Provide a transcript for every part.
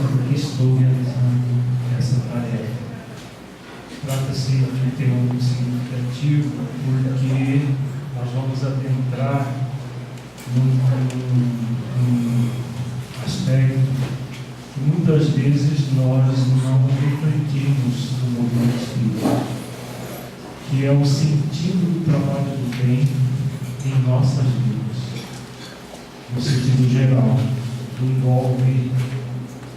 porque estou realizando essa tarefa. Trata-se de ter um significativo, porque nós vamos adentrar num aspecto que muitas vezes nós não refletimos no movimento espírita, que é o sentido do trabalho do bem em nossas vidas, no sentido geral, que envolve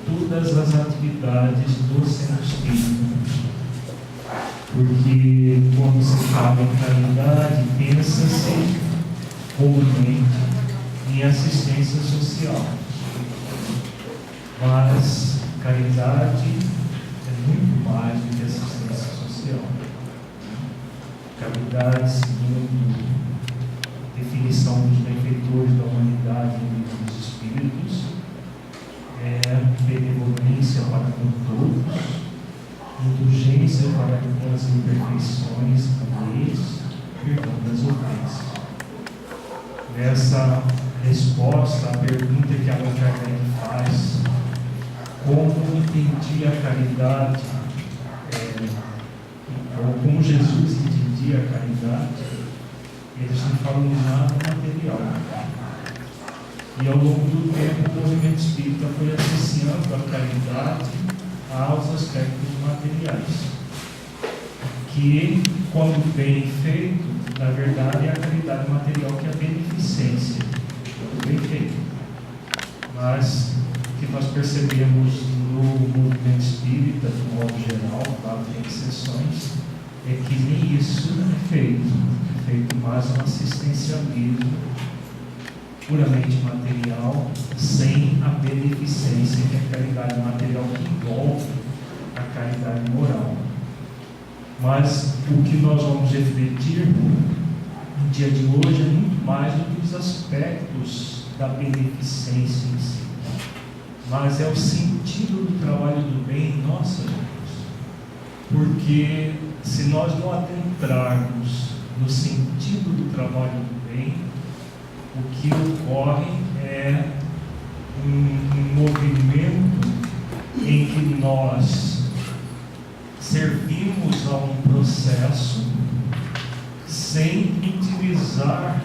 todas as atividades do centro espírita. Porque quando se fala em caridade, pensa-se comumente em assistência social. Mas caridade é muito mais do que assistência social. Caridade, segundo a definição dos benfeitores da humanidade e dos espíritos, é benevolência para com todos, indulgência para com as imperfeições alheias, perdão das ofensas. Nessa resposta à pergunta que Allan Kardec faz, como entendia a caridade, ou como Jesus entendia a caridade, eles não falam nada material. E ao longo do tempo, o movimento espírita foi associando a caridade aos aspectos materiais, que, quando bem feito, na verdade é a caridade material que é a beneficência do bem feito. Mas o que nós percebemos no movimento espírita, de modo geral, claro, tem exceções, é que nem isso é feito mais um assistencialismo puramente material, sem a beneficência, que é a caridade material que envolve a caridade moral. Mas o que nós vamos refletir no dia de hoje é muito mais do que os aspectos da beneficência em si, mas é o sentido do trabalho do bem em nossas vidas. Porque se nós não adentrarmos no sentido do trabalho do bem, o que ocorre é um movimento em que nós servimos a um processo sem utilizar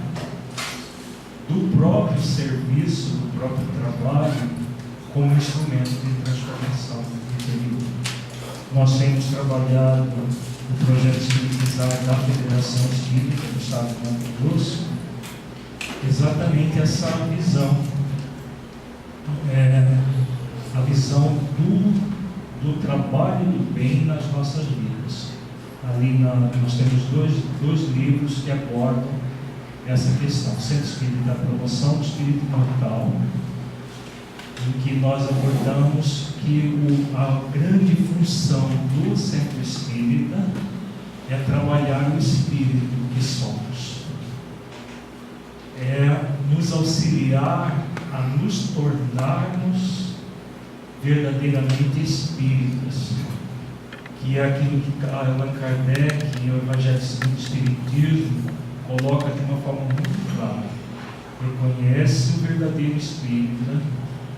do próprio serviço, do próprio trabalho, como instrumento de transformação interior. Nós temos trabalhado no projeto espiritizar da Federação Espírita do Estado de Mato Grosso, exatamente essa visão, a visão do trabalho do bem nas nossas vidas. Ali nós temos dois livros que abordam essa questão: Centro Espírita, a Promoção do Espírito Imortal, em que nós abordamos que a grande função do Centro Espírita é trabalhar o espírito que somos, é nos auxiliar a nos tornarmos verdadeiramente espíritas, que é aquilo que Allan Kardec, o Evangelho segundo o Espiritismo, coloca de uma forma muito clara: reconhece o verdadeiro espírita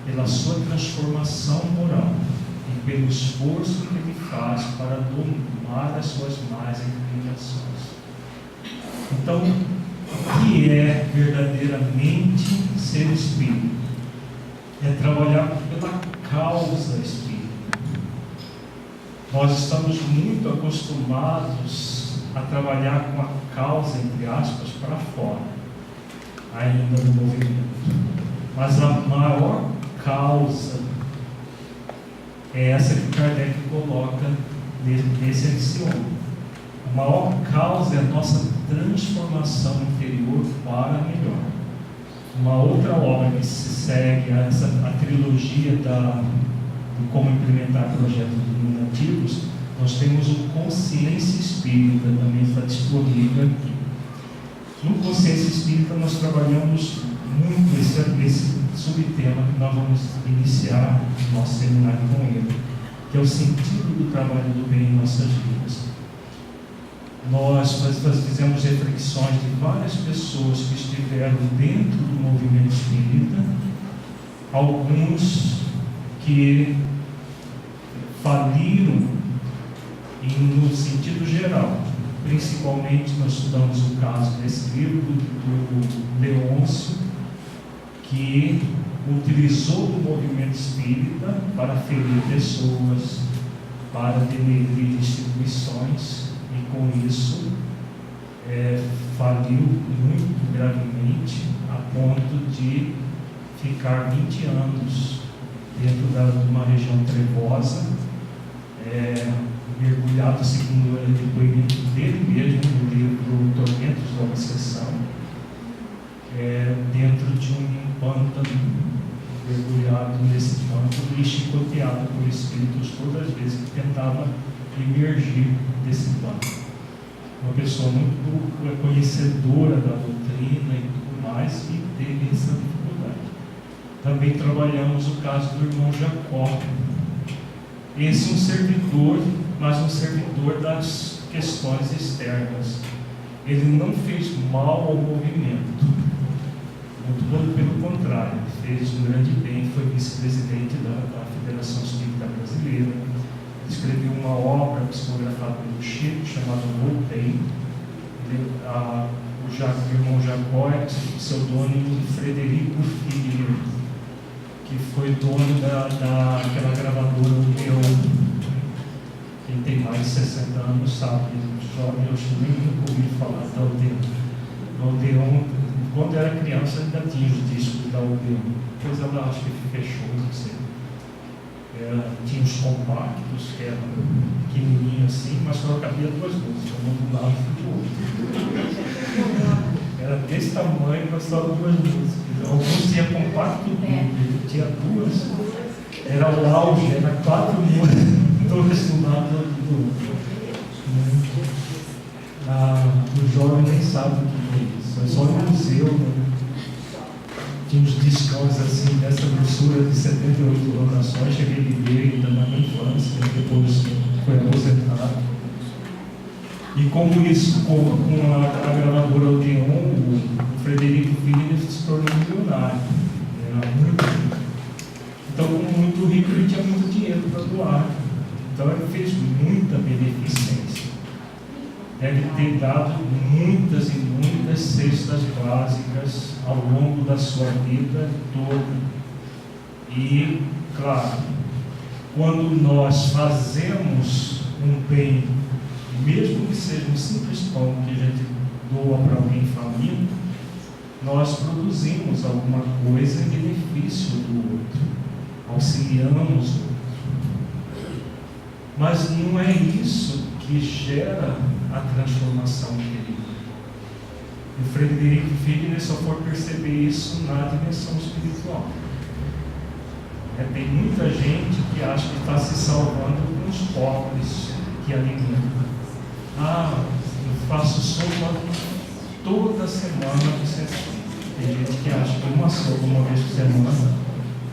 pela sua transformação moral e pelo esforço que ele faz para domar as suas más inclinações. Então, o que é verdadeiramente ser espírita? É trabalhar pela causa espírita. Nós estamos muito acostumados a trabalhar com a causa, entre aspas, para fora, ainda no movimento. Mas a maior causa é essa que Kardec coloca nesse axioma. A maior causa é a nossa transformação interior para melhor. Uma outra obra que se segue a trilogia de como implementar projetos iluminativos, nós temos o Consciência Espírita, também está disponível aqui. No Consciência Espírita nós trabalhamos muito esse subtema que nós vamos iniciar no nosso seminário com ele, que é o sentido do trabalho do bem em nossas vidas. Nós fizemos reflexões de várias pessoas que estiveram dentro do movimento espírita, alguns que faliram no sentido geral. Principalmente, nós estudamos o caso desse livro do Leôncio, que utilizou do movimento espírita para ferir pessoas, para denegrir instituições, e com isso faliu muito gravemente, a ponto de ficar 20 anos dentro de uma região trevosa, mergulhado, segundo o depoimento dele mesmo, no livro Tormentos da Obsessão, dentro de um pântano, mergulhado nesse pântano e chicoteado por espíritos todas as vezes que tentava emergir desse pântano. Uma pessoa muito conhecedora da doutrina e tudo mais, e teve essa dificuldade. Também trabalhamos o caso do irmão Jacó. Esse é um servidor, mas um servidor das questões externas. Ele não fez mal ao movimento, muito pelo contrário, fez um grande bem, foi vice-presidente da Federação Espírita Brasileira, escreveu uma obra psicografada pelo Chico, chamada Voltei. O irmão Jacó é pseudônimo de Frederico Figueiredo, que foi dono daquela gravadora Odeon. Quem tem mais de 60 anos sabe, jovem, eu nunca ouvi falar da Odeon. A Odeon, quando eu era criança, ainda tinha os discos da Odeon. Depois ela acho que fechou, não sei. Tinha os compactos, que eram pequenininhos assim, mas só cabia 2 músicas, uma do lado e do outro. Era desse tamanho, mas só 2 músicas. Alguns tinham compacto duplo, tinha 2. Era o auge, era 4 músicas, todas do lado do outro. O jovem nem sabe o que é isso, é só no museu, né? Tinha uns discos assim, dessa grossura de 78 rotações, cheguei a ver ainda na minha infância, depois foi aposentado. E como isso, com a gravadora Odeon, o Frederico Figueiredo se tornou milionário. Era muito rico. Então, como muito rico, ele tinha muito dinheiro para doar. Então, ele fez muita beneficência. Deve ter dado muitas e muitas cestas básicas ao longo da sua vida toda. E, claro, quando nós fazemos um bem, mesmo que seja um simples pão que a gente doa para alguém faminto, nós produzimos alguma coisa em benefício do outro, auxiliamos o outro. Mas não é isso que gera a transformação interior. O Frederico Figueiredo só for perceber isso na dimensão espiritual. Tem muita gente que acha que está se salvando com os pobres que alimentam. Eu faço sopa toda semana no centro. Tem gente que acha que uma sopa uma vez por semana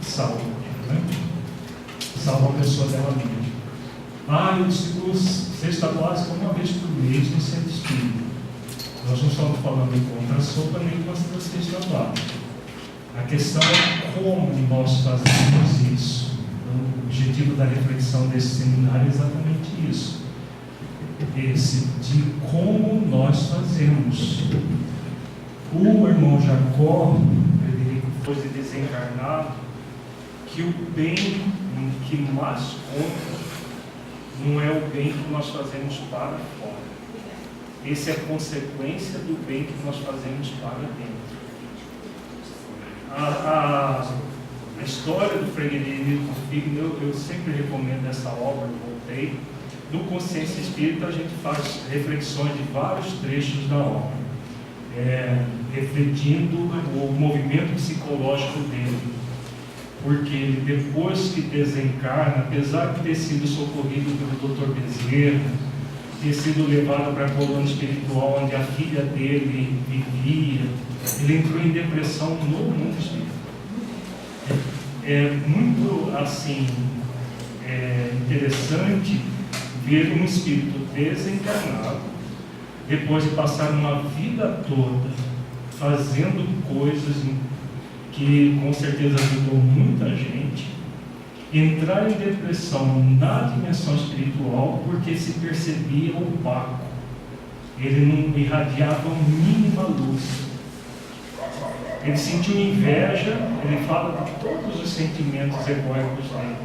salva, né? Salva a pessoa dela mesma. Eu distribuo cesta básica uma vez por mês no centro espírita. Nós não estamos falando contra a sopa nem contra a cesta básica. A questão é como nós fazemos isso. O objetivo da reflexão desse seminário é exatamente isso. De como nós fazemos. O irmão Jacó, Frederico, depois de desencarnado, que o bem que mais conta não é o bem que nós fazemos para fora. Essa é a consequência do bem que nós fazemos para dentro. A história do Frederico Figueiredo, eu sempre recomendo essa obra, Voltei. No Consciência Espírita a gente faz reflexões de vários trechos da obra, refletindo o movimento psicológico dele. Porque ele, depois que desencarna, apesar de ter sido socorrido pelo Dr. Bezerra, ter sido levado para a colônia espiritual onde a filha dele vivia, ele entrou em depressão no mundo espiritual. É muito assim, interessante ver um espírito desencarnado, depois de passar uma vida toda fazendo coisas que com certeza ajudou muita gente, entrar em depressão na dimensão espiritual porque se percebia opaco. Ele não irradiava a mínima luz. Ele sentiu inveja, ele fala de todos os sentimentos egóicos dele.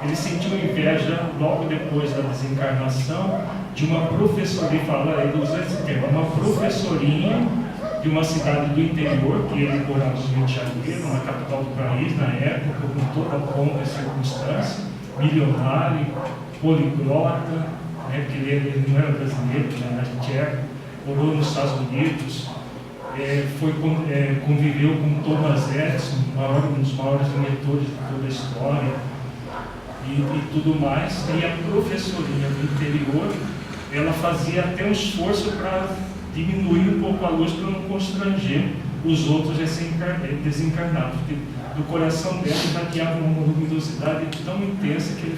Ele sentiu inveja logo depois da desencarnação de uma professora, ele usa esse termo, uma professorinha de uma cidade do interior, que ele morava no Rio de Janeiro, na capital do país, na época, com toda a pompa e circunstância, milionário, poliglota, né, porque ele não era brasileiro, ele era tcheco, morou nos Estados Unidos, conviveu com Thomas Edison, um dos maiores inventores de toda a história, e tudo mais. E a professorinha do interior, ela fazia até um esforço para diminuir um pouco a luz para não constranger os outros desencarnados, porque do coração dela irradiava uma luminosidade tão intensa que ele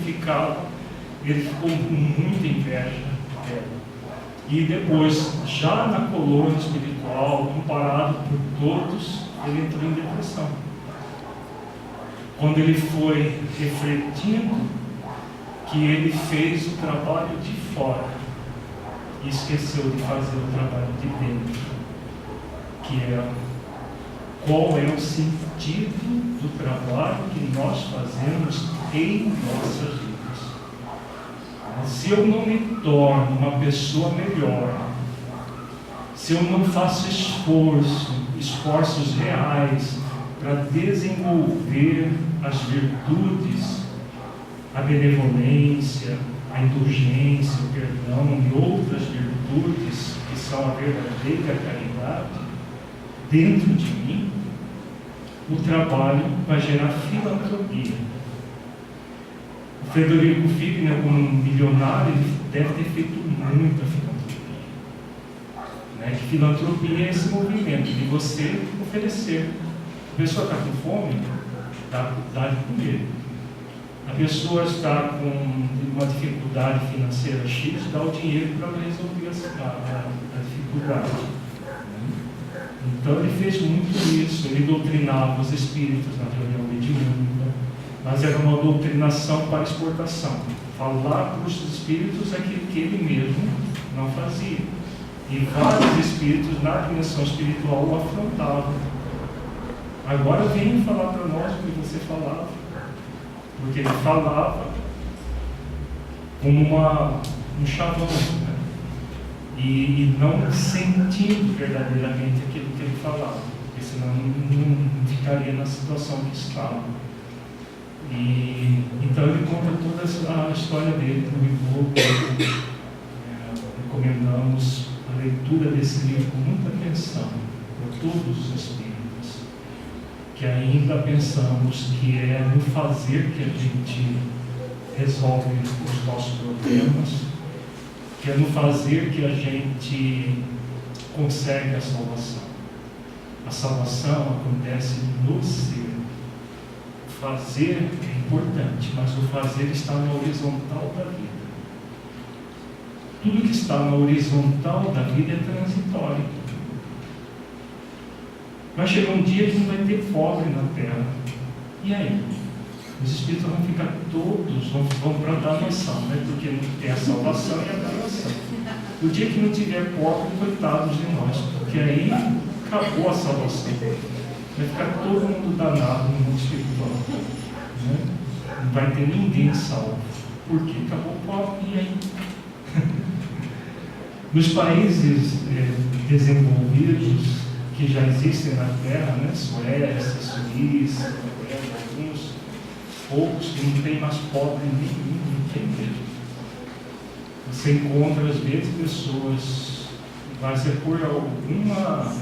ficou com muita inveja dela. E depois, já na colônia espiritual, amparado por todos, ele entrou em depressão. Quando ele foi refletindo que ele fez o trabalho de fora e esqueceu de fazer o trabalho de dentro, que é qual é o sentido do trabalho que nós fazemos em nossas vidas. Se eu não me torno uma pessoa melhor, se eu não faço esforços reais para desenvolver as virtudes, a benevolência, a indulgência, o perdão e outras virtudes que são a verdadeira caridade dentro de mim, o trabalho vai gerar filantropia. O Frederico Figner, como um milionário, ele deve ter feito muita filantropia. Né? Filantropia é esse movimento de você oferecer. A pessoa está com fome, dá de comer. A pessoa está com uma dificuldade financeira X, dá o dinheiro para resolver a dificuldade. Então ele fez muito isso, ele doutrinava os espíritos na reunião mediúnica, mas era uma doutrinação para exportação. Falar para os espíritos aquilo que ele mesmo não fazia. E vários espíritos na dimensão espiritual o afrontavam. Agora vem falar para nós o que você falava. Porque ele falava como um chavão, né? E não sentindo verdadeiramente aquilo que ele falava, porque senão não ficaria na situação que estava. Então ele conta toda a história dele no livro. Recomendamos a leitura desse livro com muita atenção por todos os espíritos, que ainda pensamos que é no fazer que a gente resolve os nossos problemas, que é no fazer que a gente consegue a salvação. A salvação acontece no ser. Fazer é importante, mas o fazer está na horizontal da vida. Tudo que está na horizontal da vida é transitório. Vai chegar um dia que não vai ter pobre na terra. E aí? Os espíritos vão ficar todos, vão para a danação, né? Porque não tem a salvação e a danação. O dia que não tiver pobre, coitados de nós, porque aí acabou a salvação. Vai ficar todo mundo danado no mundo espiritual. Né? Não vai ter ninguém salvo. Por quê? Acabou o pobre, e aí? Nos países desenvolvidos que já existem na Terra, né? Suécia, Suíça, alguns poucos que não tem mais pobre nenhum, não tem mesmo. Você encontra às vezes pessoas, vai ser por alguma,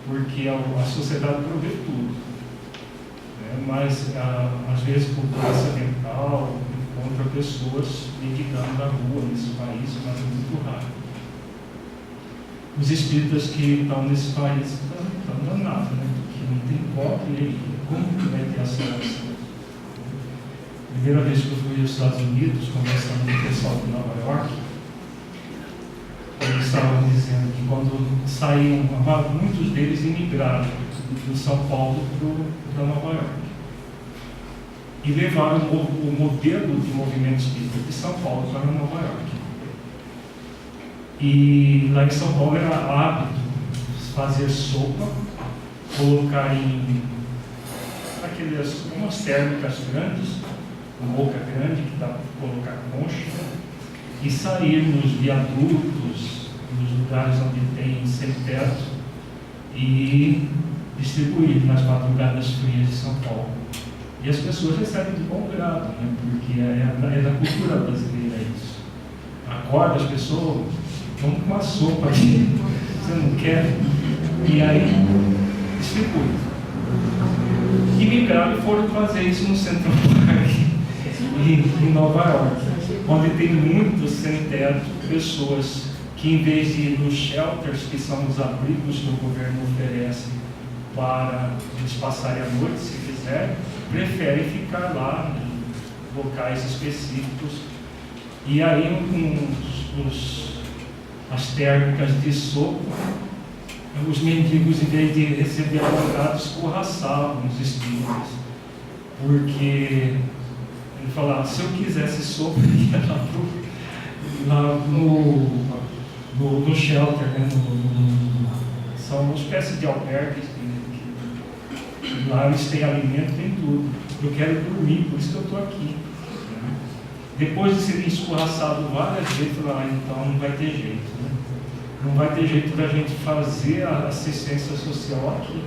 porque a sociedade provê tudo, né? Mas às vezes por doença mental, encontra pessoas mendigando na rua nesse país, mas é muito raro. Os espíritas que estão nesse país estão danados, né? Porque não tem pobre, e aí, como que vai ter acesso? Primeira vez que eu fui aos Estados Unidos, conversando com o pessoal de Nova York, eles estavam dizendo que quando saíam, muitos deles imigraram de São Paulo para Nova York. e levaram o modelo de movimento espírita de São Paulo para Nova York. E lá em São Paulo era hábito fazer sopa, colocar em umas térmicas grandes, uma boca grande que dá para colocar concha, e sair nos viadutos, nos lugares onde tem sem-teto, e distribuir nas madrugadas frias de São Paulo. E as pessoas recebem de bom grado, né? Porque é da cultura brasileira isso. Acorda as pessoas, vamos com uma sopa aqui, você não quer? E aí distribui. E migraram e foram fazer isso no Central Park, em Nova York, onde tem muitos sem-teto, pessoas que, em vez de ir nos shelters, que são os abrigos que o governo oferece para eles passarem a noite, se quiserem, preferem ficar lá em locais específicos. E aí, as térmicas de sopa, os mendigos, em vez de receber alocados, escorraçavam os espíritos, porque ele falava, se eu quisesse sopa, eu ia lá no shelter, né? São uma espécie de albergues, que lá eles têm alimento, tem tudo. Eu quero dormir, por isso que eu estou aqui. Né? Depois de serem escorraçados várias vezes, então não vai ter jeito. Né? Não vai ter jeito da gente fazer a assistência social aqui.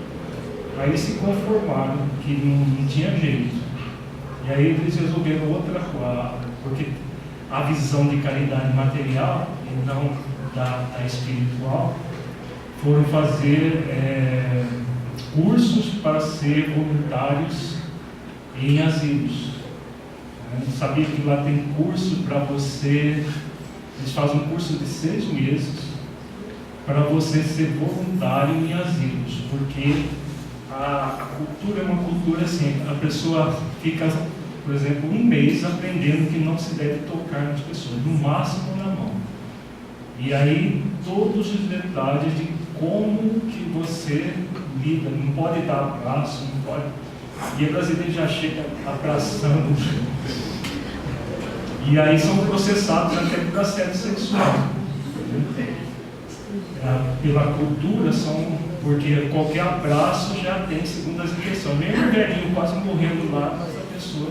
Aí eles se conformaram, que não tinha jeito. E aí eles resolveram outra coisa, porque a visão de caridade material e não da espiritual, foram fazer cursos para ser voluntários em asilos. Sabia que lá tem curso para você, eles fazem um curso de 6 meses para você ser voluntário em asilos, porque a cultura é uma cultura assim, a pessoa fica, por exemplo, 1 mês aprendendo que não se deve tocar nas pessoas, no máximo na mão. E aí todos os detalhes de como que você lida, não pode dar abraço, não pode. E o brasileiro já chega abraçando. E aí são processados até por assédio sexual. Pela cultura, porque qualquer abraço já tem segundas intenções. Mesmo o velhinho quase morrendo lá, mas a pessoa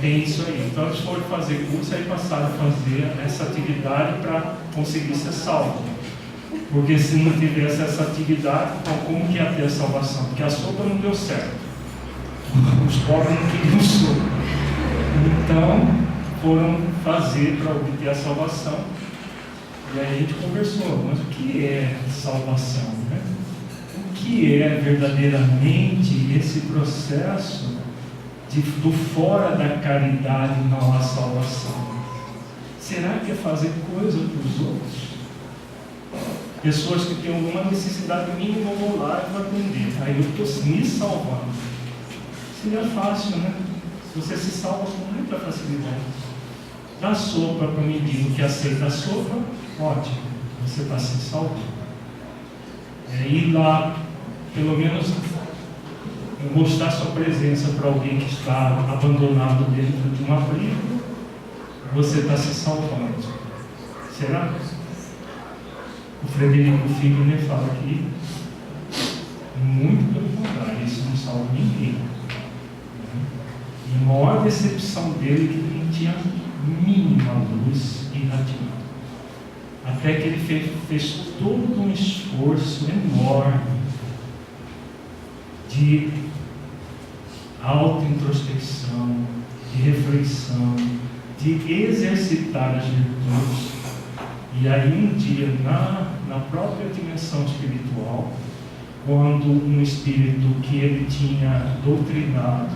tem isso aí. Então eles foram fazer curso e passaram a fazer essa atividade para conseguir ser salvo. Porque se não tivesse essa atividade, então como que ia ter a salvação? Porque a sopa não deu certo. Os pobres não queriam sopa. Então foram fazer para obter a salvação. E aí a gente conversou, mas o que é salvação? Né? O que é verdadeiramente esse processo do fora da caridade não há salvação? Será que é fazer coisa para os outros? Pessoas que têm alguma necessidade mínima, eu vou lá e vou atender. Aí eu estou me salvando. Seria fácil, né? Você se salva com muita facilidade. Dá sopa para o mendigo que aceita a sopa, ótimo, você está se salvando. Ir lá, pelo menos, mostrar sua presença para alguém que está abandonado dentro de um abrigo, você está se salvando. Será? O Frederico Figner fala aqui, muito pelo contrário, isso não salva ninguém. E a maior decepção dele é que ele não tinha mínima luz irradiante. Até que ele fez todo um esforço enorme de auto-introspecção, de reflexão, de exercitar as virtudes. E aí um dia, na própria dimensão espiritual, quando um espírito que ele tinha doutrinado,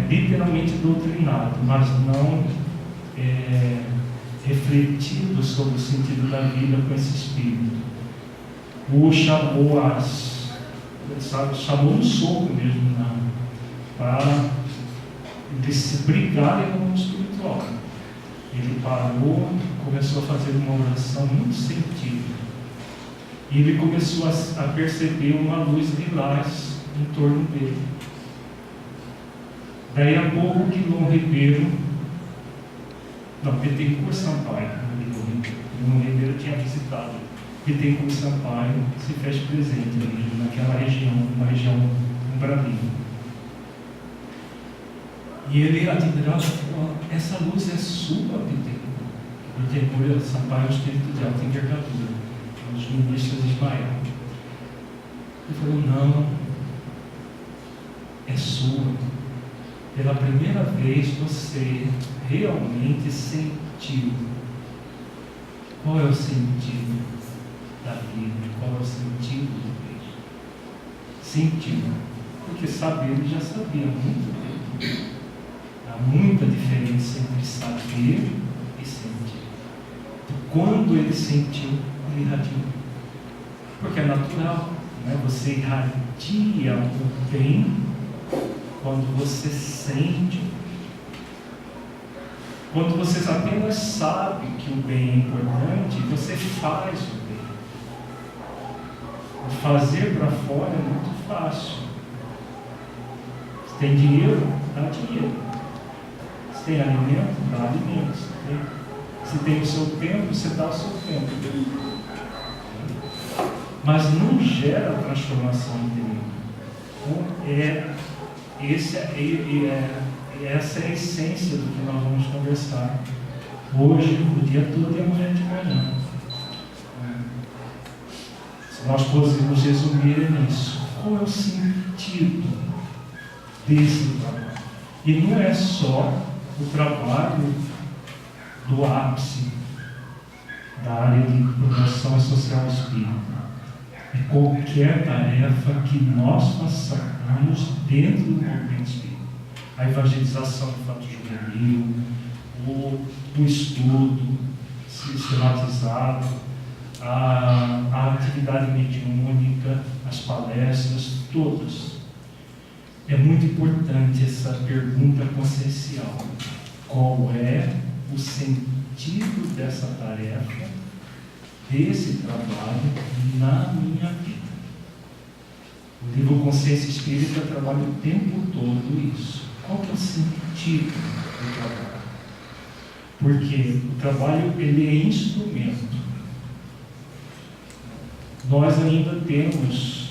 literalmente doutrinado, mas não refletido sobre o sentido da vida com esse espírito, o chamou chamou um soco mesmo para eles se brigarem no mundo espiritual. Ele parou, começou a fazer uma oração muito sentida. E ele começou a perceber uma luz lilás em torno dele. Daí a pouco que Dom Ribeiro, não, Bittencourt Sampaio, Dom Ribeiro tinha visitado Bittencourt Sampaio, se fez presente ali naquela região, uma região umbralina. E ele admirava, essa luz é sua, Bittencourt. Bittencourt Sampaio é um espírito de alta envergadura, um dos ministros de Ismael. Ele falou, não, é sua. Pela primeira vez você realmente sentiu. Qual é o sentido da vida? Qual é o sentido do beijo? Sentiu. Porque saber ele já sabia há muito tempo. Há muita diferença entre saber e sentir. Quando ele sentiu, ele irradiou. Porque é natural, né? Você irradia o bem quando você sente. Quando você apenas sabe que o bem é importante, você faz o bem. O fazer para fora é muito fácil. Se tem dinheiro, dá dinheiro. Se tem alimento, dá alimento. Se tem o seu tempo, você dá o seu tempo. Mas não gera transformação interior. Então, essa é a essência do que nós vamos conversar hoje, o dia todo e amanhã de manhã. Se nós fôssemos resumir nisso, qual é o sentido desse trabalho? E não é só o trabalho do ápice da área de promoção social espírita. É qualquer tarefa que nós façamos dentro do movimento espírita. A evangelização do fato juvenil, o estudo sistematizado, a atividade mediúnica, as palestras, todas. É muito importante essa pergunta consciencial. Qual é o sentido dessa tarefa, desse trabalho na minha vida? O livro Consciência Espírita trabalha o tempo todo isso. Qual que é o sentido do trabalho? Porque o trabalho, ele é instrumento. Nós ainda temos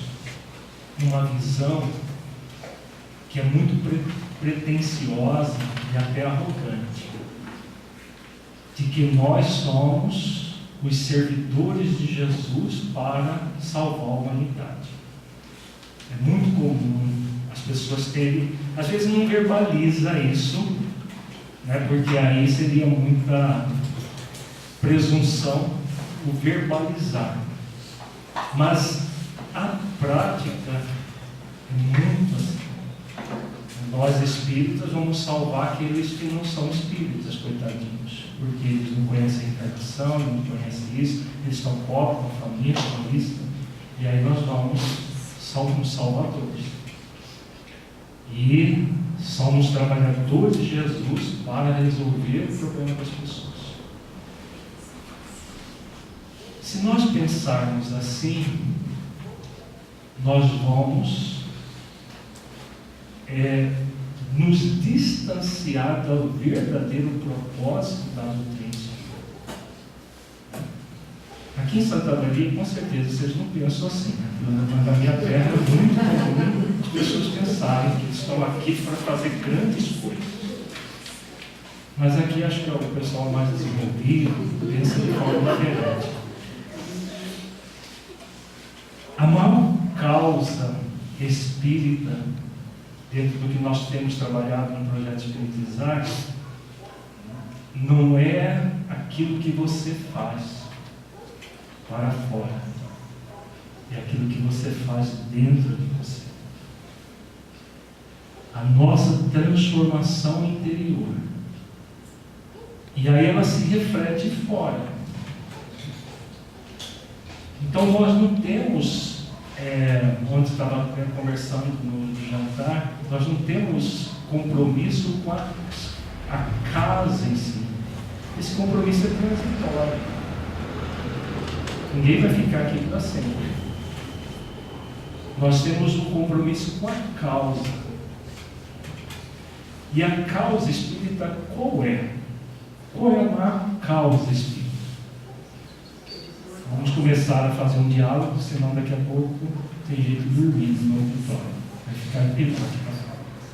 uma visão que é muito pretensiosa e até arrogante, de que nós somos os servidores de Jesus para salvar a humanidade. É muito comum as pessoas terem, às vezes não verbaliza isso, né, porque aí seria muita presunção o verbalizar. Mas a prática é muito assim. Nós espíritas vamos salvar aqueles que não são espíritas, coitadinhos, porque eles não conhecem a encarnação, não conhecem isso, eles estão pobres, com a família, com isso, e aí nós somos salvadores. E somos trabalhadores de Jesus para resolver o problema das pessoas. Se nós pensarmos assim, nós vamos nos distanciar do verdadeiro propósito da doutrina espírita. Aqui em Santa Maria, com certeza, vocês não pensam assim. Na minha terra é muito comum as pessoas pensarem que estão aqui para fazer grandes coisas. Mas aqui acho que é o pessoal mais desenvolvido, pensa de forma diferente. A maior causa espírita, dentro do que nós temos trabalhado no projeto Espiritizar, não é aquilo que você faz para fora, é aquilo que você faz dentro de você. A nossa transformação interior. E aí ela se reflete fora. Então nós não temos, onde estava conversando no jantar, nós não temos compromisso com a casa em si. Esse compromisso é transitório. Ninguém vai ficar aqui para sempre. Nós temos um compromisso com a causa. E a causa espírita qual é? Qual é a causa espírita? Vamos começar a fazer um diálogo, senão daqui a pouco tem gente dormindo no auditório. Vai ficar episódio.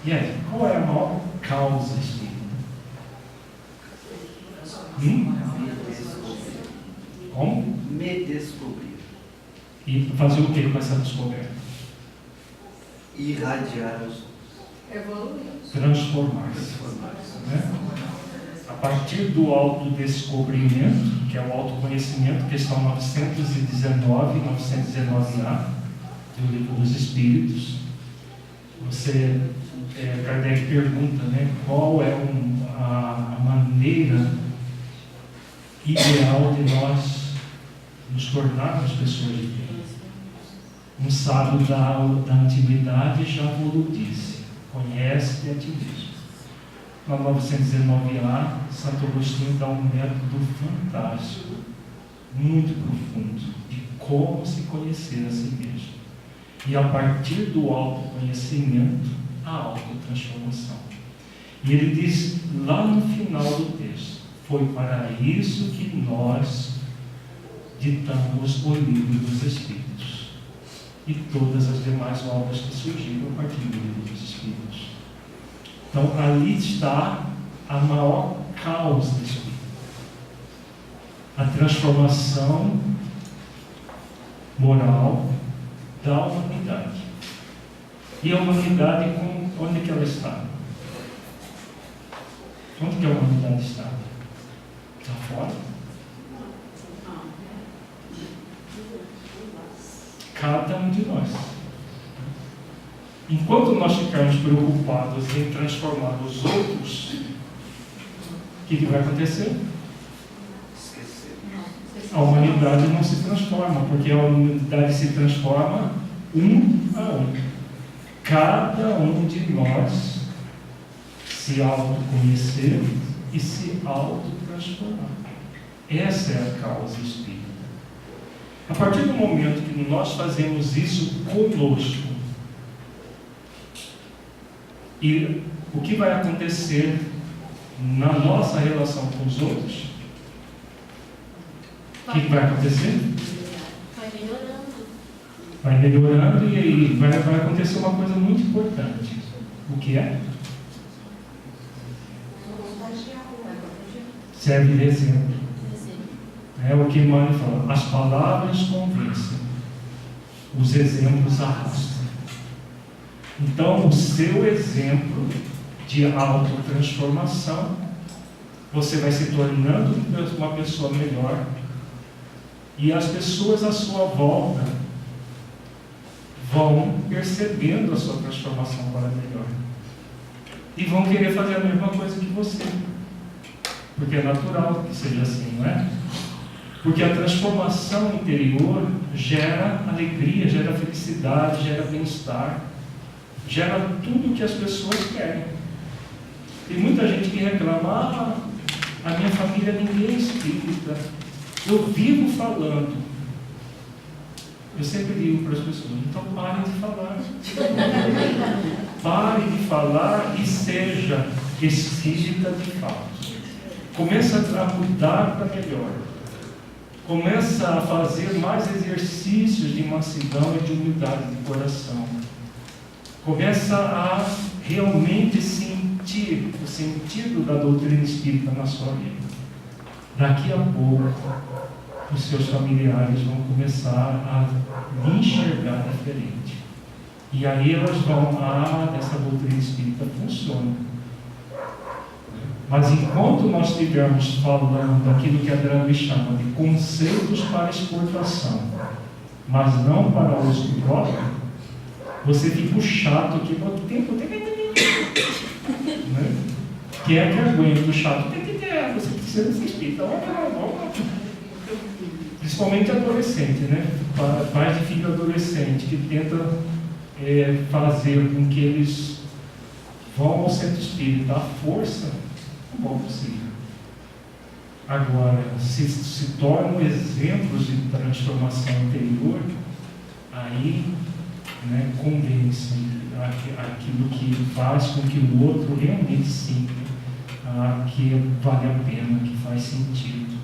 E aí, qual é a maior causa espírita? Como? Me descobrir. E fazer o que com essa descoberta? Irradiar os Evoluir. Transformar-se. Né? A partir do autodescobrimento, que é o autoconhecimento, questão 919, 919A, do Livro dos Espíritos, Kardec pergunta, né, qual é a maneira ideal de nós nos tornarmos pessoas de bem. Um sábio da antiguidade já vos disse: conhece-te a ti mesmo. Na 919A, Santo Agostinho dá um método fantástico, muito profundo, de como se conhecer a si mesmo. E a partir do autoconhecimento, a autotransformação. E ele diz lá no final do texto: foi para isso que nós ditamos o Livro dos Espíritos e todas as demais obras que surgiram a partir do Livro dos Espíritos. Então, ali está a maior causa do Espírito. A transformação moral da humanidade. E a humanidade, onde que ela está? Onde que a humanidade está? Está fora? Cada um de nós. Enquanto nós ficarmos preocupados em transformar os outros, o que vai acontecer? esquecer. A humanidade não se transforma, porque a humanidade se transforma um a um. Cada um de nós se autoconhecer e se autotransformar. Essa é a causa espírita. A partir do momento que nós fazemos isso conosco, e o que vai acontecer na nossa relação com os outros? O que vai acontecer? Vai melhorando. Vai melhorando e aí vai acontecer uma coisa muito importante. O que é? Serve de exemplo. É o que Emmanuel fala: as palavras convencem, os exemplos arrastam. Então, o seu exemplo de autotransformação, você vai se tornando uma pessoa melhor, e as pessoas à sua volta vão percebendo a sua transformação para melhor e vão querer fazer a mesma coisa que você, porque é natural que seja assim, não é? Porque a transformação interior gera alegria, gera felicidade, gera bem-estar, gera tudo o que as pessoas querem. Tem muita gente que reclama: a minha família ninguém é espírita, eu vivo falando. Eu sempre digo para as pessoas: então parem de falar. Pare de falar e seja espírita de fato. Começa a mudar para melhor. Começa a fazer mais exercícios de mansidão e de humildade de coração. Começa a realmente sentir o sentido da doutrina espírita na sua vida. Daqui a pouco, os seus familiares vão começar a lhe enxergar diferente. E aí elas vão: essa doutrina espírita funciona. Mas enquanto nós estivermos falando aquilo que a Draghi chama de conceitos para exportação, mas não para uso próprio, você fica o chato que no tempo né? Que é que aguenta o chato. Você precisa ser espírita. Principalmente adolescente, né? Pais de filho adolescente que tenta fazer com que eles vão ao centro espírita à força, não vão conseguir. Agora, se tornam exemplos de transformação interior, aí, né, convencem aquilo que faz com que o outro realmente sinta que vale a pena, que faz sentido.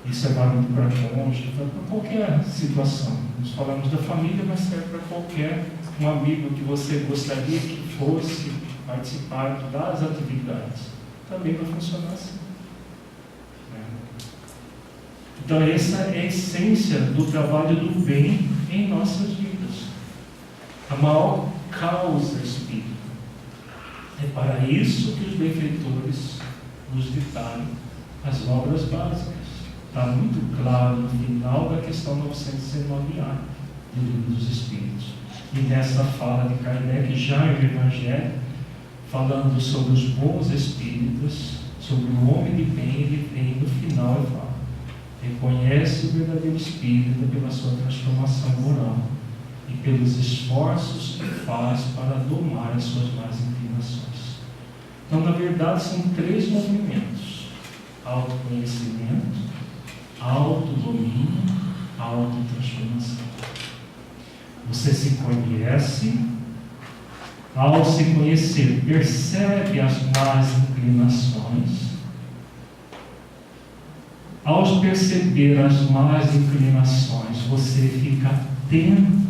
Isso é válido para cônjuge, para qualquer situação. Nós falamos da família, mas serve para qualquer um amigo que você gostaria que fosse participar das atividades. Também vai funcionar assim. Então, essa é a essência do trabalho do bem em nossas vidas. A maior causa espírita. É para isso que os benfeitores nos ditaram as obras básicas. Está muito claro no final da questão 919A do Livro dos Espíritos. E nessa fala de Kardec, já no Evangelho, falando sobre os bons espíritas, sobre o homem de bem, ele vem no final e fala: reconhece o verdadeiro espírita pela sua transformação moral e pelos esforços que faz para domar as suas más inclinações. Então, na verdade, são 3 movimentos: autoconhecimento, autodomínio, autotransformação. Você se conhece, ao se conhecer, percebe as más inclinações. Ao perceber as más inclinações, você fica atento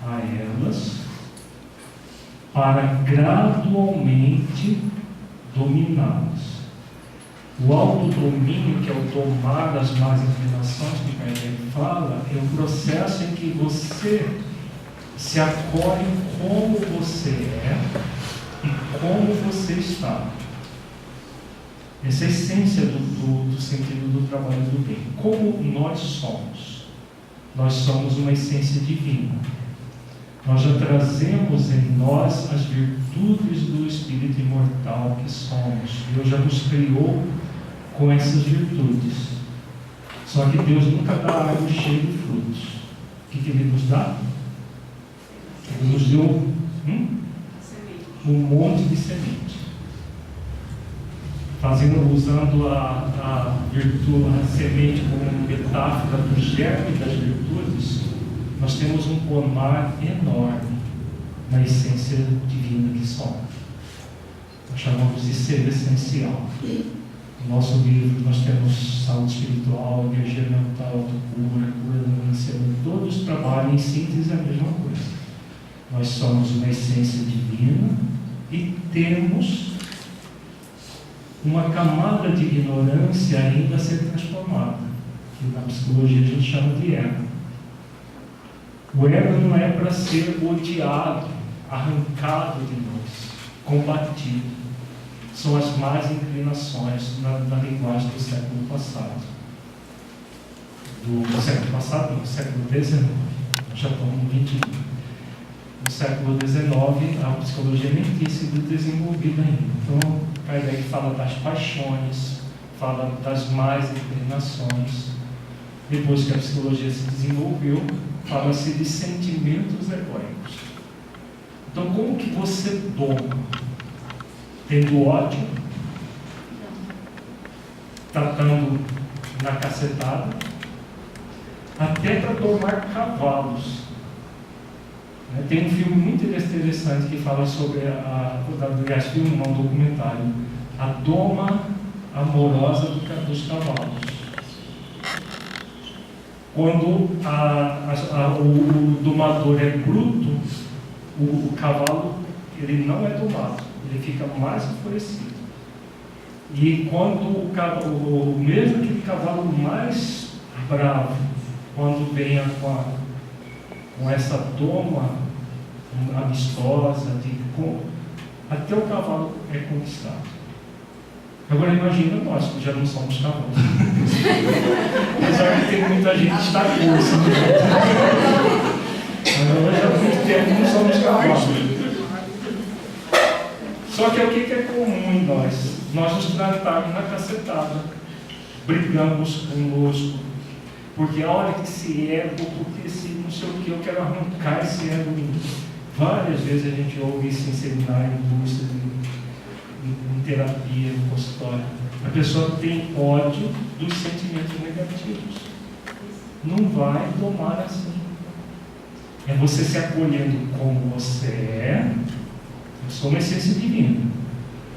a elas para gradualmente dominá-las. O autodomínio, que é o domar das más inclinações que Kardec fala, é um processo em que você se acolhe como você é e como você está. Essa é a essência do sentido do trabalho do bem. Como nós somos? Nós somos uma essência divina. Nós já trazemos em nós as virtudes do Espírito imortal que somos. Deus já nos criou com essas virtudes. Só que Deus nunca dá árvore cheia de frutos. O que Ele nos dá? Ele nos deu um monte de semente. Usando a virtude, a semente como metáfora do germe das virtudes, nós temos um pomar enorme na essência divina que somos. Nós chamamos de ser essencial. No nosso livro nós temos saúde espiritual, energia mental, autocura, cura da ansiedade. Todos trabalham em síntese a mesma coisa. Nós somos uma essência divina e temos uma camada de ignorância ainda a ser transformada, que na psicologia a gente chama de ego. O ego não é para ser odiado, arrancado de nós, combatido. São as más inclinações na linguagem do século passado. Do século passado, não, do século XIX. Já estamos no 21. No século XIX, a psicologia nem tinha sido desenvolvida ainda. Então, Kardec fala das paixões, fala das más inclinações. Depois que a psicologia se desenvolveu, fala-se de sentimentos egóicos. Então, como que você doma? Tendo ódio, tratando na cacetada, até para domar cavalos. Tem um filme muito interessante que fala sobre aliás, filme não, documentário, a doma amorosa dos cavalos. Quando o domador é bruto, o cavalo ele não é domado, ele fica mais enfurecido. E quando mesmo aquele cavalo mais bravo, quando vem com essa doma amistosa, até o cavalo é conquistado. Agora imagina nós, que já não somos cavalos. Apesar de ter muita gente que está curso. Nós já há muito tempo não somos cavalos. Só que o que é comum em nós? Nós nos tratamos na cacetada, brigamos conosco, porque olha que esse ego, porque esse não sei o que, eu quero arrancar esse ego em mim. Várias vezes a gente ouve isso em seminário, em curso, em terapia, no consultório. A pessoa tem ódio dos sentimentos negativos. Não vai domar assim. É você se acolhendo como você é. Eu sou uma essência divina.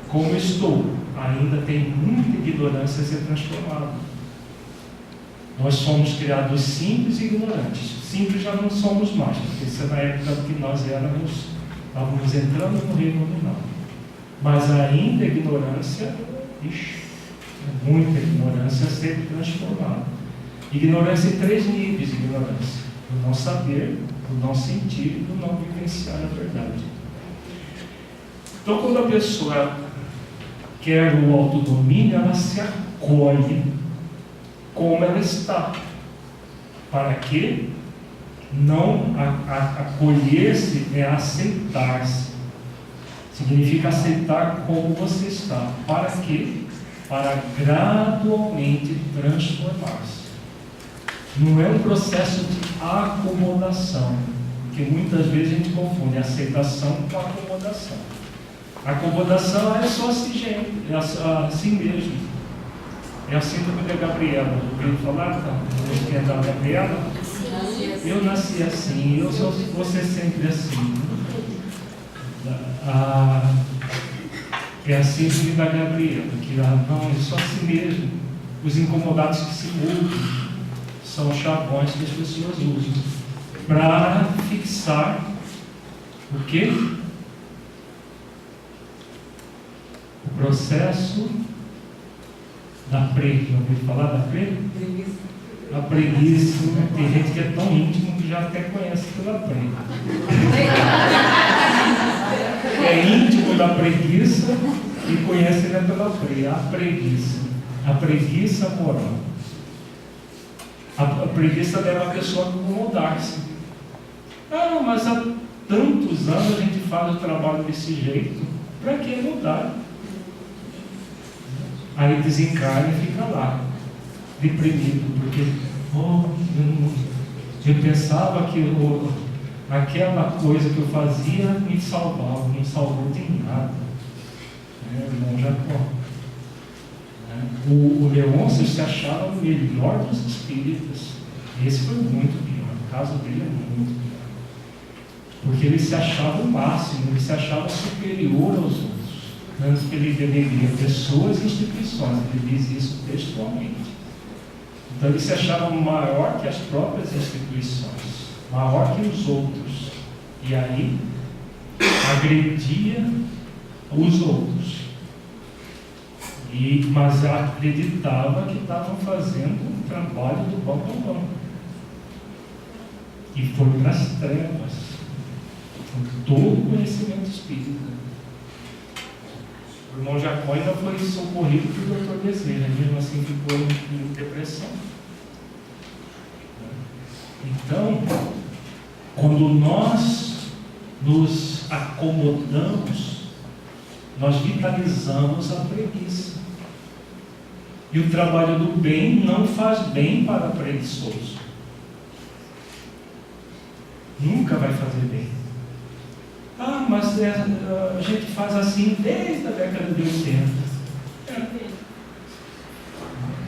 Como estou, ainda tem muita ignorância a ser transformada. Nós somos criados simples e ignorantes. Simples já não somos mais, porque isso é na época que nós estávamos entrando no reino nominal. Mas ainda a ignorância, muita ignorância a ser transformada. Ignorância em 3 níveis de ignorância: do não saber, do não sentir e do não vivenciar a verdade. Então, quando a pessoa quer o autodomínio, ela se acolhe como ela está. Para quê? Não acolher-se é aceitar-se. Significa aceitar como você está. Para quê? Para gradualmente transformar-se. Não é um processo de acomodação, porque muitas vezes a gente confunde aceitação com acomodação. Acomodação é só é assim mesmo. É a síndrome da Gabriela. Ouviu falar? Não, é da Gabriela? Eu nasci assim, eu sou você sempre assim. É a síndrome da Gabriela, que não, é só assim mesmo. Os incomodados que se mudam são chavões que as pessoas usam para fixar o quê? O processo da preguiça. Ouviu falar da preguiça? A preguiça, né? Tem gente que é tão íntimo que já até conhece pela preguiça. É íntimo da preguiça e conhece ela pela preguiça. A preguiça moral. A preguiça leva a pessoa a acomodar-se. Ah, mas há tantos anos a gente faz o trabalho desse jeito, para que mudar? Aí desencarna e fica lá, deprimido, porque eu pensava que aquela coisa que eu fazia me salvava, não me salvou de nada. Irmão Jacó. O Leôncio se achava o melhor dos espíritas. Esse foi muito pior. O caso dele é muito pior. Porque ele se achava o máximo, ele se achava superior aos outros. Tanto que ele denegria pessoas e instituições. Ele diz isso textualmente. Então ele se achava maior que as próprias instituições, maior que os outros. E aí agredia os outros. Mas acreditava que estavam fazendo um trabalho do bom. E foi para as trevas, com todo o conhecimento espírita. O irmão Jacó ainda foi socorrido pelo Dr. Bezerra, mesmo assim ficou em depressão. Então, quando nós nos acomodamos, nós vitalizamos a preguiça. E o trabalho do bem não faz bem para preguiçoso. Nunca vai fazer bem. Ah, mas a gente faz assim desde a década de 80.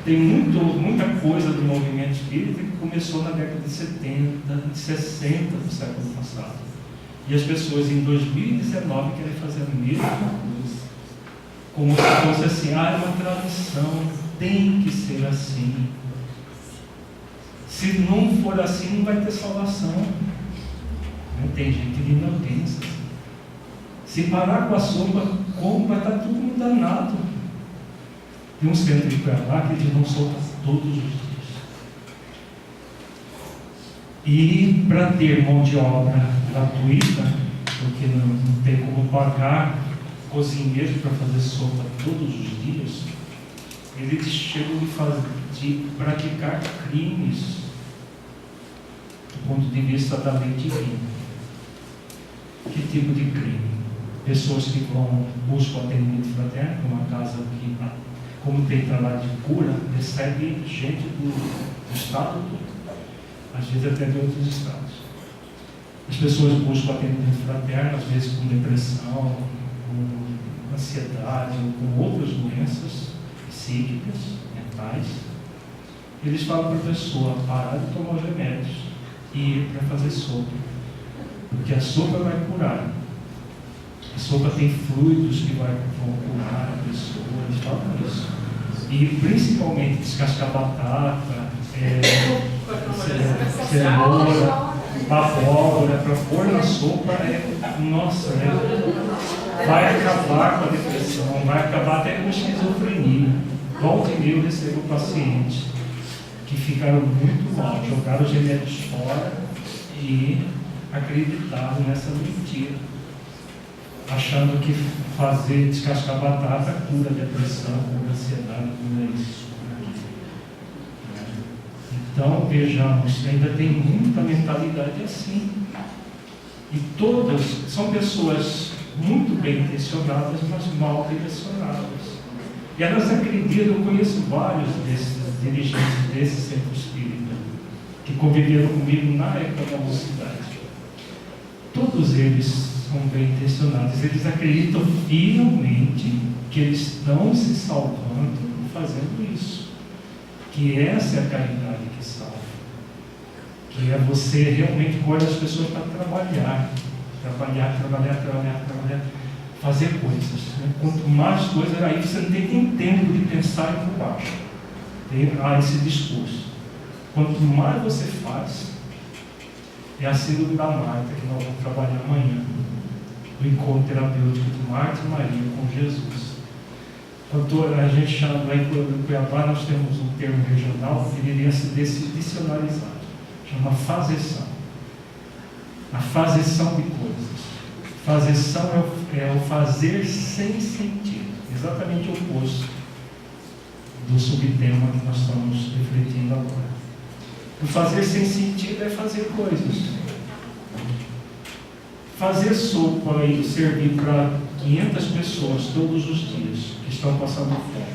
Tem muita coisa do movimento espírita que começou na década de 70, de 60 do século passado. E as pessoas em 2019 querem fazer a mesma coisa. Como se fosse assim, é uma tradição, tem que ser assim. Se não for assim, não vai ter salvação. Tem gente que não pensa assim. Se parar com a sopa, como vai estar tudo muito danado. Tem uns científicos lá que eles não sopa todos os dias. E para ter mão de obra gratuita, porque não tem como pagar cozinheiro para fazer sopa todos os dias, eles chegam de praticar crimes do ponto de vista da lei divina. Que tipo de crime? Pessoas que buscam atendimento fraterno, uma casa que, como tem trabalho de cura, recebe gente do estado todo, às vezes até de outros estados. As pessoas buscam atendimento fraterno, às vezes com depressão, com ansiedade, ou com outras doenças psíquicas, mentais. Eles falam para a pessoa parar de tomar os remédios e ir para fazer sopa. Porque a sopa vai curar. A sopa tem fluidos que vão curar a pessoa, eles falam isso. E principalmente descascar batata, cenoura, abóbora, para pôr na sopa, nossa, vai acabar com a depressão, vai acabar até com a esquizofrenia. Volta e meia eu recebo pacientes que ficaram muito mal, jogaram os remédios fora e acreditaram nessa mentira, achando que fazer descascar batata cura a depressão, cura a ansiedade, cura isso. Então, vejamos, ainda tem muita mentalidade assim. E todas são pessoas muito bem intencionadas, mas mal direcionadas. E elas acreditam, eu conheço vários desses dirigentes desse centro espírita, que conviveram comigo na época da mocidade. Todos eles são bem intencionados, eles acreditam fielmente que eles estão se salvando fazendo isso. Que essa é a caridade que salva. Que é você realmente pôr as pessoas para trabalhar, fazer coisas. Quanto mais coisas, aí você não tem nem tempo de pensar em por baixo. Há esse discurso. Quanto mais você faz, é a síndrome da Marta, que nós vamos trabalhar amanhã. O encontro terapêutico de Marta e Maria com Jesus. Quando a gente chama lá em Cuiabá, nós temos um termo regional que deveria ser dicionarizado. Chama fazeção. A fazeção de coisas. Fazeção é o fazer sem sentido. Exatamente o oposto do subtema que nós estamos refletindo agora. O fazer sem sentido é fazer coisas. Fazer sopa e servir para 500 pessoas todos os dias que estão passando fome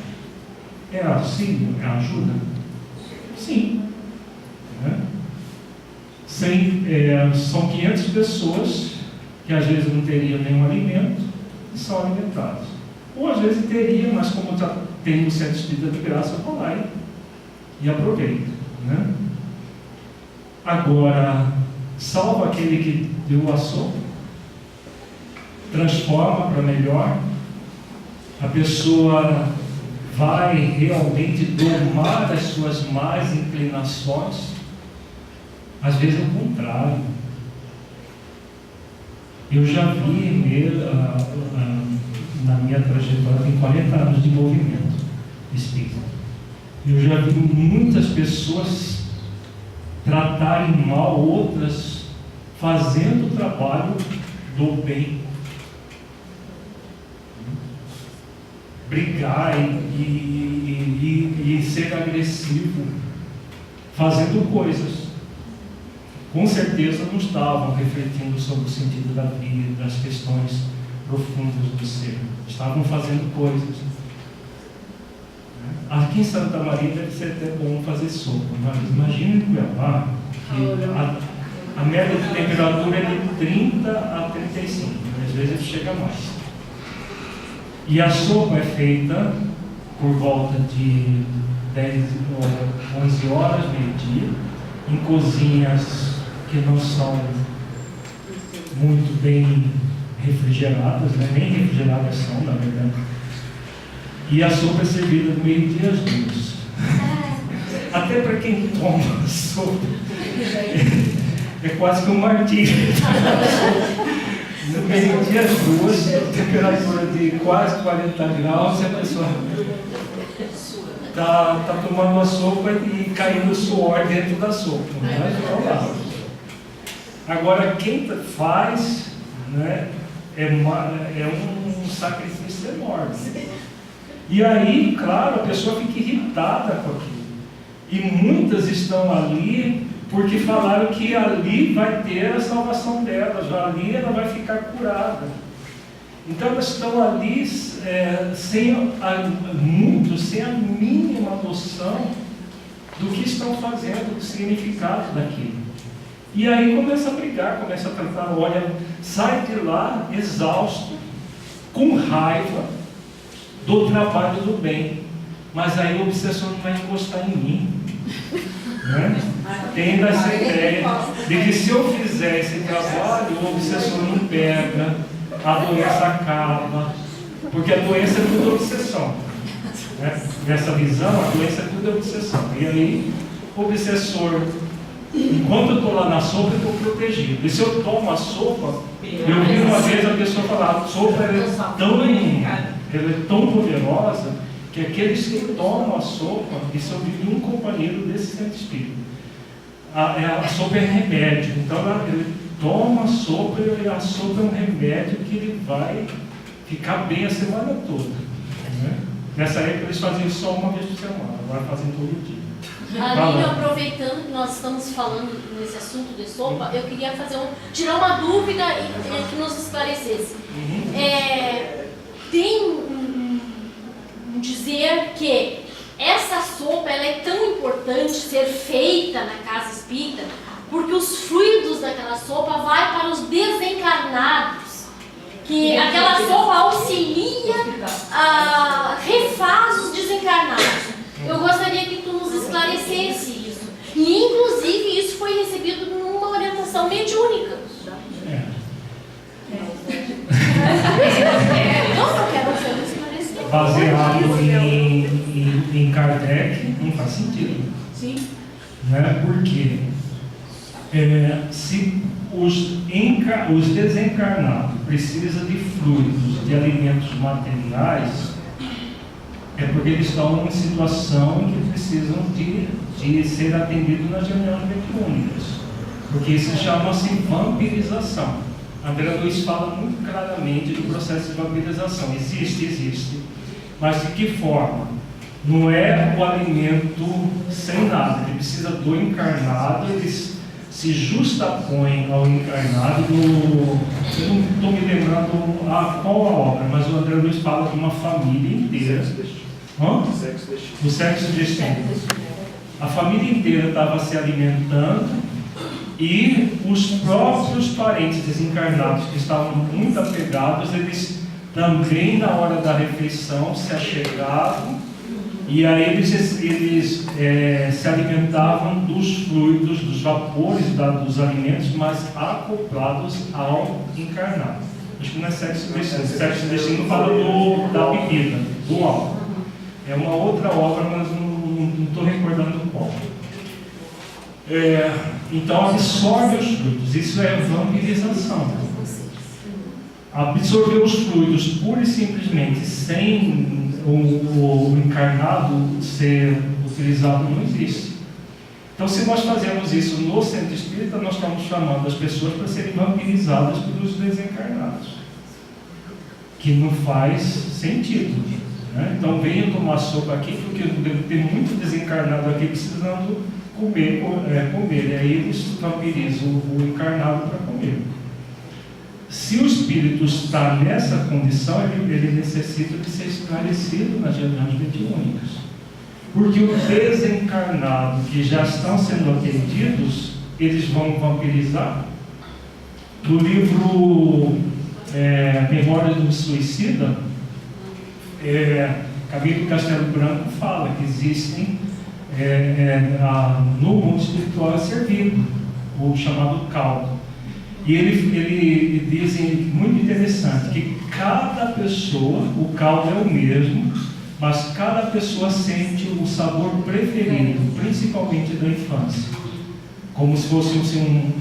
é auxílio? É ajuda? Sim. São 500 pessoas que às vezes não teriam nenhum alimento e são alimentadas. Ou às vezes teria, mas como já tem um centro espírita de graça, eu vou lá e aproveito. Agora, salva aquele que deu a sopa, transforma para melhor, a pessoa vai realmente domar as suas más inclinações. Às vezes é o contrário. Eu já vi na minha trajetória, tem 40 anos de movimento espírita. Eu já vi muitas pessoas tratarem mal outras, fazendo o trabalho do bem. Brigar e ser agressivo, fazendo coisas. Com certeza não estavam refletindo sobre o sentido da vida, das questões profundas do ser. Estavam fazendo coisas. Aqui em Santa Maria deve ser até bom fazer sopa, mas imagina em Cuiabá que a média de temperatura é de 30 a 35, às vezes chega mais. E a sopa é feita por volta de 10 ou 11 horas, meio-dia, em cozinhas que não são muito bem refrigeradas, nem refrigeradas são, na verdade. E a sopa é servida do meio-dia às 2. Até para quem toma sopa, é quase que um martírio. No meio-dia às 2, temperatura de quase 40 graus, a pessoa está tomando uma sopa e caindo suor dentro da sopa. Agora, quem faz, é um sacrifício enorme. E aí, claro, a pessoa fica irritada com aquilo. E muitas estão ali porque falaram que ali vai ter a salvação delas, ali ela vai ficar curada. Então elas estão ali sem a mínima noção do que estão fazendo, do significado daquilo. E aí começa a brigar, começa a tratar, olha, sai de lá exausto, com raiva do trabalho do bem. Mas aí o obsessor não vai encostar em mim. tendo essa ideia de que se eu fizer esse trabalho, o obsessor não pega, a doença acaba, porque a doença é tudo obsessão. Né? Nessa visão, a doença é tudo obsessão. E aí, o obsessor, enquanto eu estou lá na sopa, eu estou protegido. E se eu tomo a sopa, eu vi uma vez a pessoa falar: a sopa ela é tão poderosa que aqueles que tomam a sopa, isso eu vi de um companheiro desse centro espírita. A sopa é remédio, então ele toma a sopa e a sopa é um remédio que ele vai ficar bem a semana toda. Né? Nessa época eles faziam só uma vez por semana, agora fazem todo dia. Aline, aproveitando que nós estamos falando nesse assunto de sopa, eu queria tirar uma dúvida e que nos esclarecesse. Tem dizer que essa sopa ela é tão importante ser feita na casa espírita porque os fluidos daquela sopa vai para os desencarnados, que aquela sopa auxilia, refaz os desencarnados. Eu gostaria que tu nos esclarecesse isso. E inclusive isso foi recebido numa orientação mediúnica. Não quero ser esclarecido. Baseado em Kardec, não faz sentido. Sim. Né? Porque se os desencarnados precisam de fluidos, de alimentos materiais, é porque eles estão em situação em que precisam de ser atendidos nas reuniões mediúnicas. Porque isso chama-se vampirização. André Luiz fala muito claramente do processo de vampirização. Existe. Mas de que forma? Não é o alimento sem nada. Ele precisa do encarnado, eles se justapõem ao encarnado. Eu não estou me lembrando qual a obra, mas o André Luiz fala de uma família inteira. O sexo destino. A família inteira estava se alimentando e os próprios parentes desencarnados que estavam muito apegados, eles também na hora da refeição se achegavam e aí eles se alimentavam dos fluidos, dos vapores dos alimentos, mas acoplados ao encarnado. Acho que não é sexo destino. Sexo destino fala da bebida, do álcool. É uma outra obra, mas não estou recordando qual. Então absorve os fluidos, isso é vampirização. Absorver os fluidos pura e simplesmente sem o encarnado ser utilizado não existe. Então, se nós fazemos isso no centro espírita, nós estamos chamando as pessoas para serem vampirizadas pelos desencarnados, que não faz sentido. Né? Então, venham tomar sopa aqui, porque deve ter muito desencarnado aqui precisando comer. E aí eles vampirizam o encarnado para comer. Se o espírito está nessa condição, ele necessita de ser esclarecido nas reuniões mediúnicas. Porque o desencarnado que já estão sendo atendidos, eles vão vampirizar. No livro Memórias do Suicida, Camilo Castelo Branco fala que existem no mundo espiritual é servido, o chamado caldo. E ele diz muito interessante que cada pessoa, o caldo é o mesmo, mas cada pessoa sente o sabor preferido, principalmente da infância, como se fosse um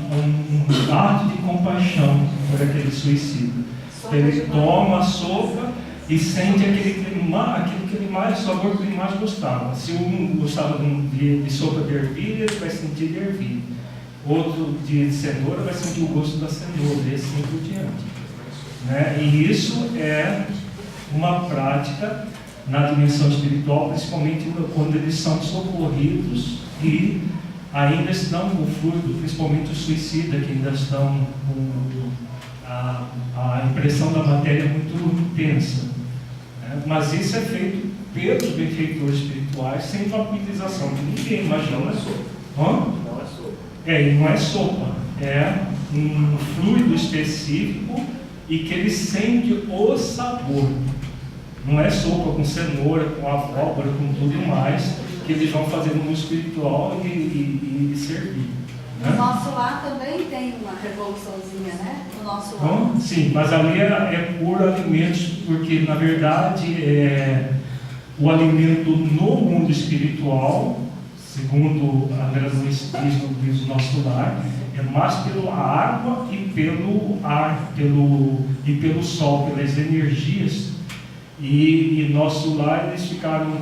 ato de compaixão por aquele suicida. Ele toma a sopa e sente sabor que ele mais gostava. Se um gostava de sopa de ervilha, ele vai sentir de ervilha. Outro de cenoura vai sentir o gosto da cenoura, e assim por diante. Né? E isso é uma prática na dimensão espiritual, principalmente quando eles são socorridos e ainda estão com fluido, principalmente o suicida, que ainda estão com a impressão da matéria muito intensa. Né? Mas isso é feito pelos benfeitores espirituais sem vampirização, que ninguém imagina. Não é sopa. Não é sopa. E não é sopa, é um fluido específico e que ele sente o sabor. Não é sopa com cenoura, com abóbora, com tudo mais, que eles vão fazer no mundo espiritual e servir. Né? O nosso lar também tem uma revoluçãozinha, né? O nosso lar. Bom, sim, mas ali é por alimentos, porque na verdade o alimento no mundo espiritual, segundo a graduação do nosso lar, é mais pela água e pelo ar, e pelo sol, pelas energias. E nosso lar, eles ficaram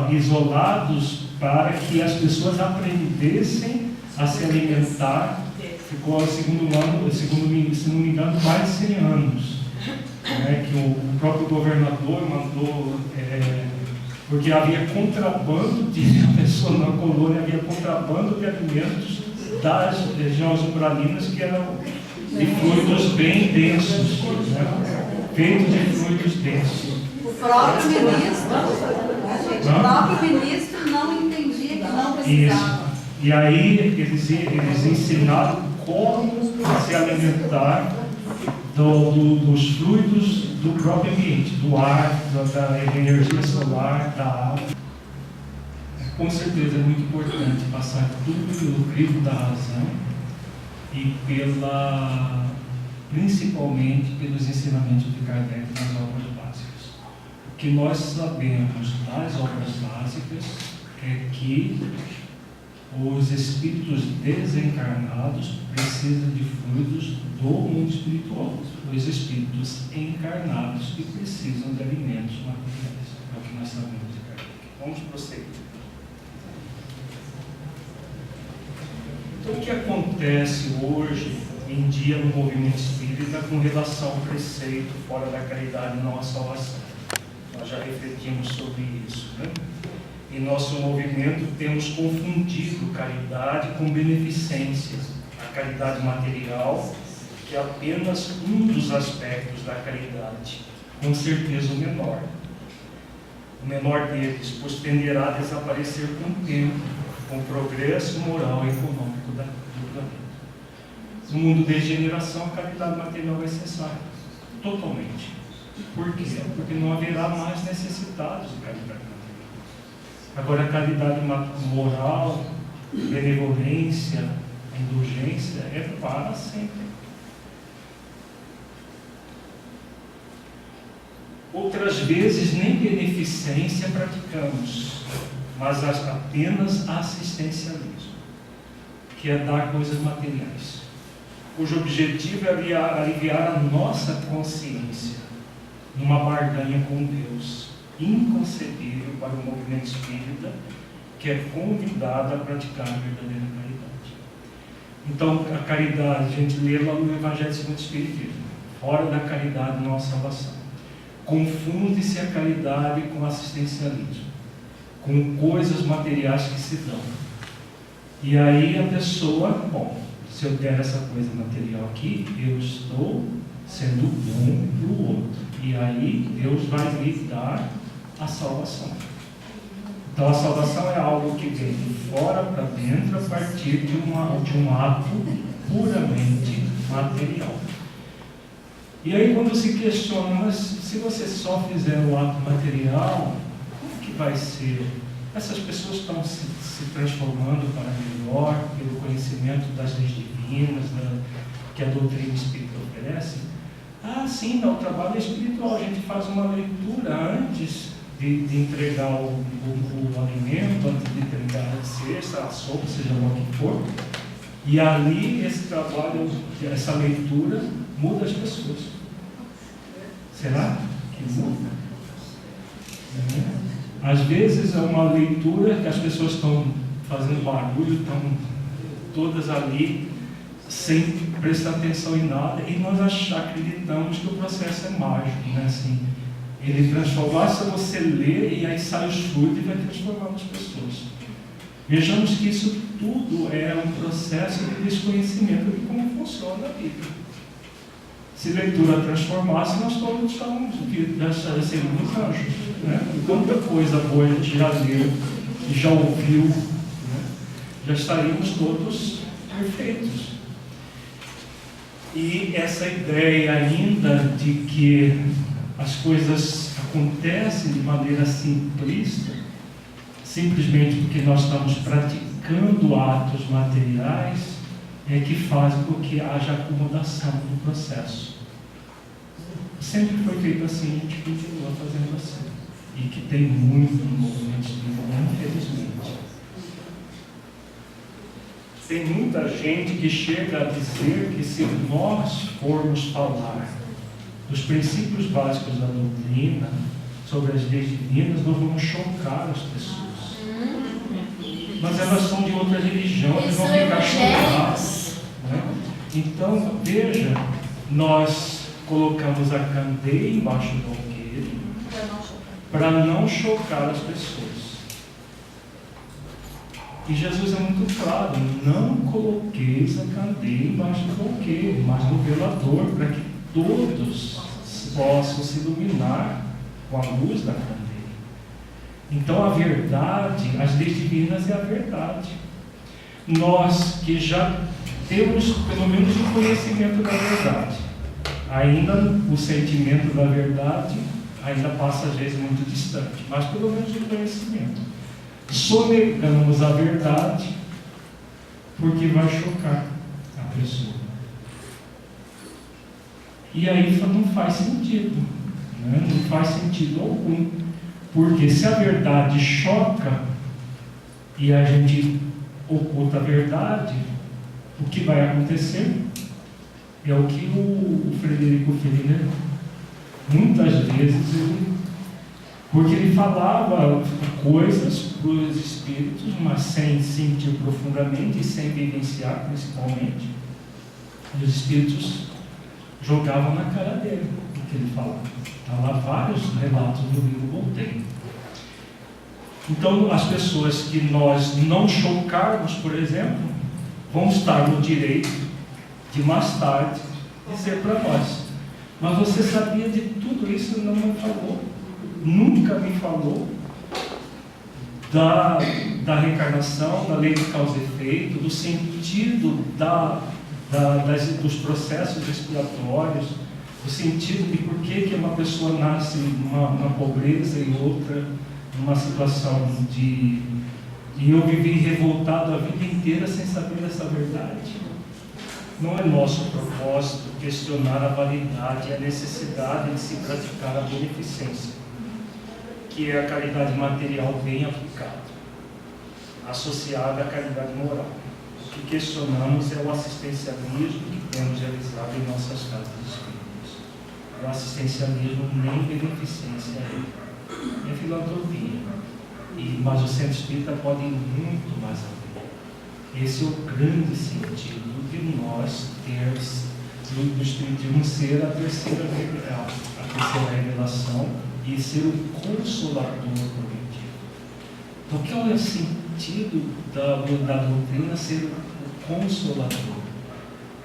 isolados para que as pessoas aprendessem a se alimentar. Ficou, segundo se não me engano, mais de 100 anos. Que o próprio governador mandou, porque havia contrabando, diz a pessoa na colônia, havia contrabando de alimentos das regiões umbralinas que eram de fluidos bem densos, feitos de fluidos densos. O próprio ministro não entendia que não precisava. Isso. E aí eles ensinaram como se alimentar dos fluidos do próprio ambiente, do ar, da energia solar, da água. Com certeza é muito importante passar tudo pelo crivo da razão e principalmente pelos ensinamentos de Kardec nas obras básicas. O que nós sabemos das obras básicas é que os espíritos desencarnados precisam de fluidos do mundo espiritual. Os espíritos encarnados que precisam de alimentos materiais. É o que nós sabemos de Kardec. Vamos prosseguir. Então, o que acontece hoje em dia no movimento espírita com relação ao preceito fora da caridade não a salvação? Nós já refletimos sobre isso, né? Em nosso movimento temos confundido caridade com beneficência. A caridade material, que é apenas um dos aspectos da caridade, com certeza o menor deles, pois tenderá a desaparecer com o tempo, com o progresso moral e econômico do planeta. No mundo de degeneração, a caridade material vai cessar totalmente. Por quê? Porque não haverá mais necessitados de caridade material. Agora, a caridade moral, benevolência, indulgência é para sempre. Outras vezes nem beneficência praticamos, mas apenas assistencialismo, que é dar coisas materiais, cujo objetivo é aliviar a nossa consciência numa barganha com Deus, inconcebível para o movimento espírita, que é convidado a praticar a verdadeira caridade. Então, a caridade, a gente lê lá no Evangelho segundo o Espiritismo, fora da caridade não há salvação. Confunde-se a caridade com o assistencialismo, com coisas materiais que se dão. E aí a pessoa, bom, se eu der essa coisa material aqui, eu estou sendo bom para o outro. E aí Deus vai me dar a salvação. Então a salvação é algo que vem de fora para dentro a partir de um ato puramente material. E aí quando se questiona, mas se você só fizer o ato material, como que vai ser? Essas pessoas estão se transformando para melhor pelo conhecimento das leis divinas que a doutrina espírita oferece? Ah, sim, o trabalho é espiritual. A gente faz uma leitura antes de entregar o alimento, antes de entregar a cesta, a sopa, seja lá o que for. E ali esse trabalho, essa leitura muda as pessoas. Será que muda? Às vezes é uma leitura que as pessoas estão fazendo barulho, estão todas ali sem prestar atenção em nada, e nós acreditamos que o processo é mágico, né? Assim, ele transforma, basta você ler e aí sai os fluidos e vai transformando as pessoas. Vejamos que isso tudo é um processo de desconhecimento de como funciona a vida. Se leitura transformasse, nós todos estávamos seríamos anjos, né? Quanta coisa boa a gente já leu, já ouviu, né? Já estaríamos todos perfeitos. E essa ideia ainda de que as coisas acontece de maneira simplista, simplesmente porque nós estamos praticando atos materiais, é que faz com que haja acomodação no processo. Sempre foi feito assim, a gente continua fazendo assim. E que tem muito no movimento espírita, infelizmente. Tem muita gente que chega a dizer que se nós formos falar dos princípios básicos da doutrina, sobre as leis divinas, nós vamos chocar as pessoas. Mas elas são de outra religião, eles vão ficar chocadas. Né? Então, veja, nós colocamos a candeia embaixo do alqueire para não chocar as pessoas. E Jesus é muito claro: não coloqueis a candeia embaixo do alqueire, mas no velador, para que todos possam se iluminar com a luz da candeia. Então a verdade, as leis divinas é a verdade. Nós que já temos pelo menos o conhecimento da verdade, ainda o sentimento da verdade ainda passa às vezes muito distante, mas pelo menos o conhecimento. Sonegamos a verdade porque vai chocar a pessoa. E aí não faz sentido, né? Não faz sentido algum, porque se a verdade choca e a gente oculta a verdade, o que vai acontecer é o que o Frederico Fellner muitas vezes porque ele falava coisas para os espíritos, mas sem sentir profundamente e sem vivenciar principalmente, e os espíritos jogavam na cara dele o que ele falava. Está lá vários relatos do livro Voltaire. Então, as pessoas que nós não chocarmos, por exemplo, vão estar no direito de mais tarde dizer para nós: mas você sabia de tudo isso e não me falou? Nunca me falou da reencarnação, da lei de causa e efeito, do sentido dos processos respiratórios, o sentido de por que uma pessoa nasce numa pobreza e outra numa situação de... E eu vivi revoltado a vida inteira sem saber dessa verdade. Não é nosso propósito questionar a validade e a necessidade de se praticar a beneficência, que é a caridade material bem aplicada, associada à caridade moral. O que questionamos é o assistencialismo que temos realizado em nossas casas espíritas. O assistencialismo nem beneficência é filantropia. Mas o centro espírita pode ir muito mais além. Esse é o grande sentido de nós termos, do espiritismo ser a terceira revelação e ser o consolador coletivo. Então, qual é o sentido da doutrina ser o consolador?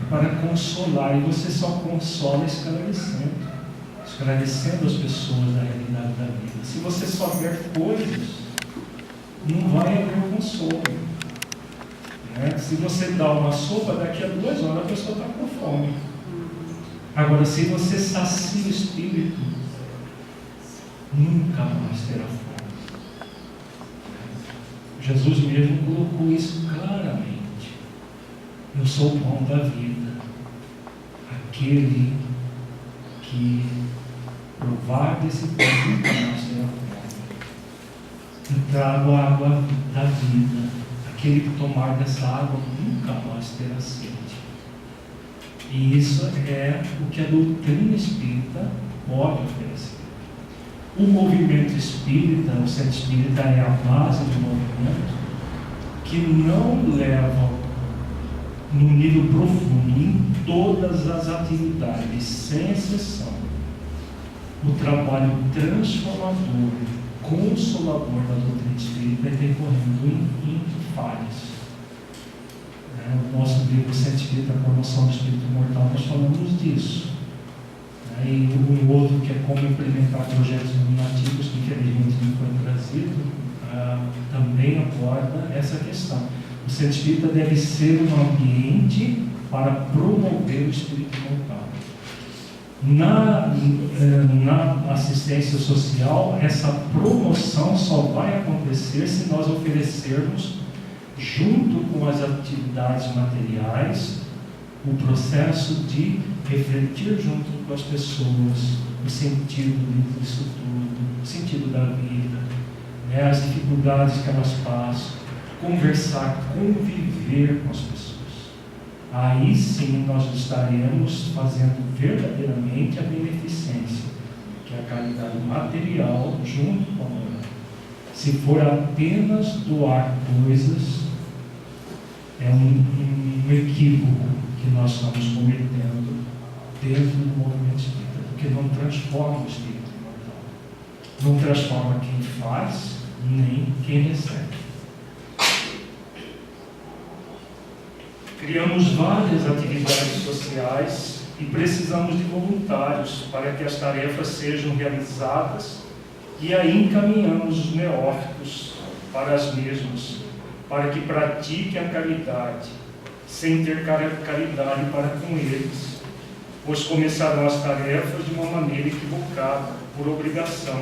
É para consolar, e você só consola esclarecendo as pessoas da realidade da vida. Se você só ver coisas, não vai haver consolo. Né? Se você dá uma sopa, daqui a 2 horas a pessoa está com fome. Agora, se você sacia o espírito, nunca mais terá fome. Jesus mesmo colocou isso claramente: eu sou o pão da vida. Aquele que provar desse pão nunca mais terá fome. Eu trago a água da vida. Aquele que tomar dessa água nunca mais terá sede. E isso é o que a doutrina espírita pode oferecer. O movimento espírita, o centro espírita, é a base do movimento que não leva no nível profundo, em todas as atividades, sem exceção, o trabalho transformador, consolador da doutrina espírita, decorrendo em falhas. No nosso livro Centro Espírita, a Promoção do Espírito Imortal, nós falamos disso. E um outro, que é como implementar projetos iluminativos, que infelizmente não foi trazido, também aborda essa questão. O Centro Espírita deve ser um ambiente para promover o Espírito Imortal. Na assistência social, essa promoção só vai acontecer se nós oferecermos, junto com as atividades materiais, o processo de refletir junto com as pessoas o sentido disso tudo, o sentido da vida, né, as dificuldades que elas passam, conversar, conviver com as pessoas. Aí sim nós estaremos fazendo verdadeiramente a beneficência, que é a caridade material junto com a moral. Se for apenas doar coisas, é um equívoco que nós estamos cometendo dentro do movimento espírita, porque não transforma o espírito imortal. Não transforma quem faz, nem quem recebe. Criamos várias atividades sociais e precisamos de voluntários para que as tarefas sejam realizadas, e aí encaminhamos os neófitos para as mesmas, para que pratiquem a caridade, sem ter caridade para com eles, pois começarão as tarefas de uma maneira equivocada, por obrigação,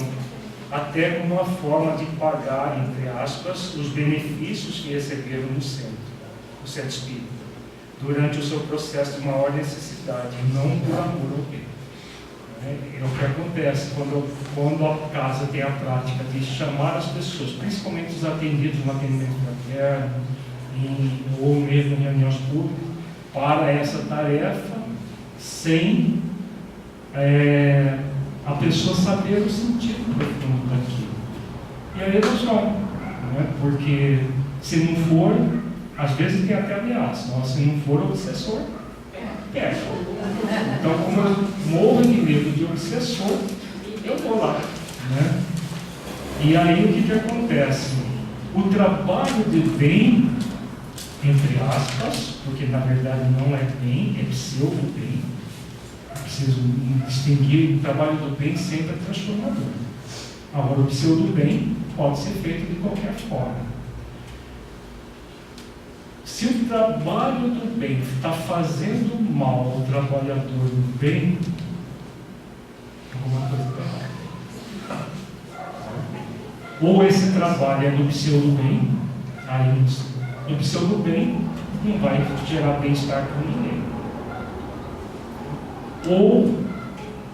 até como uma forma de pagar, entre aspas, os benefícios que receberam no centro espírita, durante o seu processo de maior necessidade, não por amor ao bem. É o que acontece quando a casa tem a prática de chamar as pessoas, principalmente os atendidos no atendimento fraterno, ou mesmo em reuniões públicas, para essa tarefa, sem a pessoa saber o sentido profundo daquilo. E aí eles vão, né? Porque se não for, às vezes tem até ameaça, se não for obsessor, pega. Então, como eu morro de medo de obsessor, eu vou lá, né? E aí o que acontece? O trabalho de bem, entre aspas, porque na verdade não é bem, é pseudo-bem. Preciso distinguir: o trabalho do bem sempre é transformador. Agora, o pseudo-bem pode ser feito de qualquer forma. Se o trabalho do bem está fazendo mal ao trabalhador do bem, alguma coisa está errada. Ou esse trabalho é do pseudo-bem, aí do pseudo-bem não vai gerar bem-estar com ninguém. Ou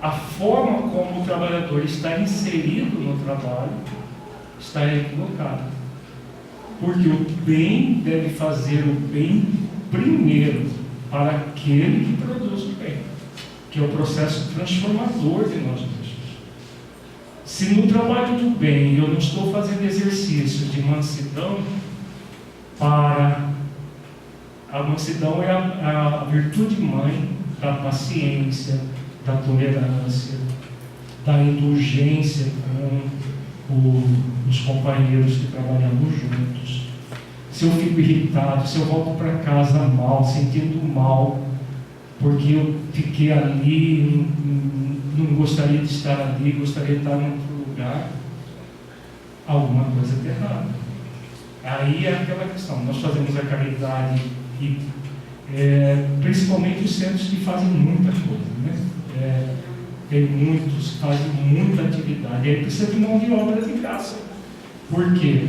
a forma como o trabalhador está inserido no trabalho está equivocada. Porque o bem deve fazer o bem primeiro para aquele que produz o bem, que é o processo transformador de nós mesmos. Se no trabalho do bem eu não estou fazendo exercício de mansidão, a mansidão é a virtude mãe da paciência, da tolerância, da indulgência com os companheiros que trabalhamos juntos. Se eu fico irritado, se eu volto para casa mal, sentindo mal, porque eu fiquei ali, não gostaria de estar ali, gostaria de estar em outro lugar, alguma coisa está errada. Aí é aquela questão: nós fazemos a caridade e principalmente os centros que fazem muita coisa, né? Tem muitos que fazem muita atividade, e aí precisa de mão de obra de graça. Por quê?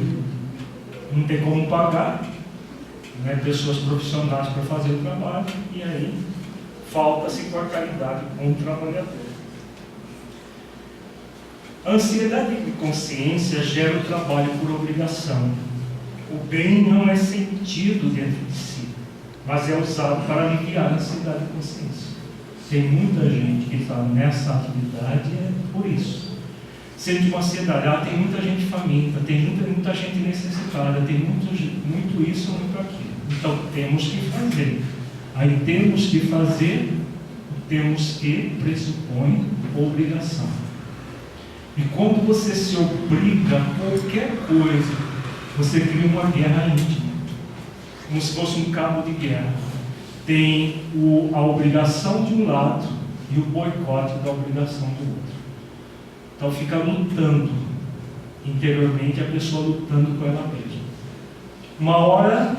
Não tem como pagar, né, pessoas profissionais para fazer o trabalho, e aí falta-se com a caridade com o trabalhador. A ansiedade de consciência gera o trabalho por obrigação. O bem não é sentido dentro de si, mas é usado para aliviar a ansiedade de consciência. Tem muita gente que está nessa atividade por isso. Sente uma ansiedade, tem muita gente faminta, tem muita gente necessitada, tem muito isso, muito aquilo. Então temos que fazer. Aí temos que fazer, temos que pressupõe obrigação. E quando você se obriga a qualquer coisa, você cria uma guerra íntima, como se fosse um cabo de guerra. Tem a obrigação de um lado e o boicote da obrigação do outro. Então fica lutando interiormente, a pessoa lutando com ela mesma. Uma hora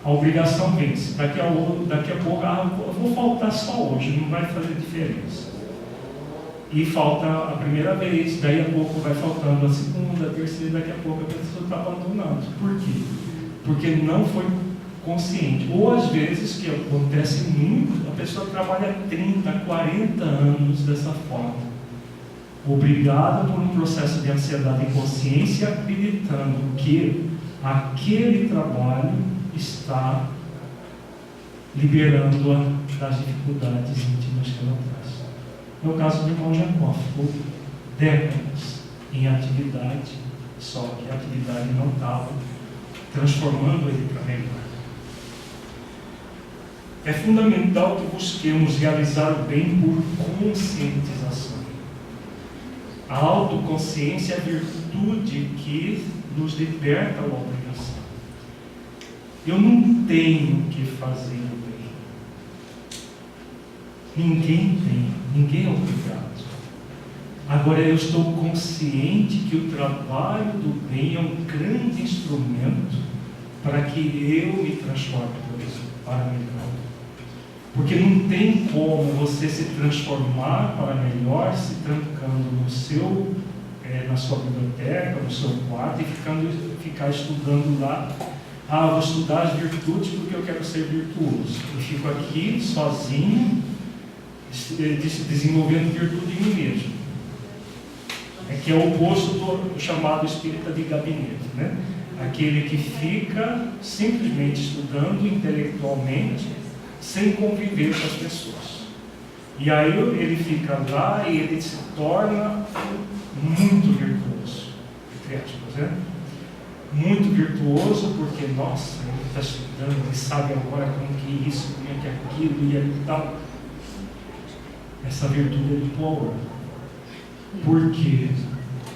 a obrigação vence, daqui a pouco eu vou faltar só hoje, não vai fazer diferença. e falta a primeira vez, daí a pouco vai faltando a segunda, a terceira, daqui a pouco a pessoa está abandonando. Por quê? Porque não foi consciente. Ou às vezes, que acontece muito, a pessoa trabalha 30, 40 anos dessa forma, obrigada por um processo de ansiedade inconsciente, acreditando que aquele trabalho está liberando-a das dificuldades íntimas que ela traz. No caso do irmão Jacó, ficou décadas em atividade, só que a atividade não estava transformando ele para melhor. É fundamental que busquemos realizar o bem por conscientização. A autoconsciência é a virtude que nos liberta da obrigação. Eu não tenho que fazer o bem. Ninguém tem, ninguém é obrigado. Agora eu estou consciente que o trabalho do bem é um grande instrumento para que eu me transforme para melhor. Porque não tem como você se transformar para melhor se trancando na sua biblioteca, no seu quarto e ficar estudando lá. Ah, vou estudar as virtudes porque eu quero ser virtuoso. Eu fico aqui sozinho, desenvolvendo virtude em mim mesmo. É que é o oposto do chamado espírita de gabinete, né? Aquele que fica simplesmente estudando intelectualmente, sem conviver com as pessoas. E aí ele fica lá e ele se torna muito virtuoso, entre aspas, né? Muito virtuoso porque, nossa, ele está estudando, ele sabe agora como que isso, como que aquilo e tal. Essa virtude é de power. Porque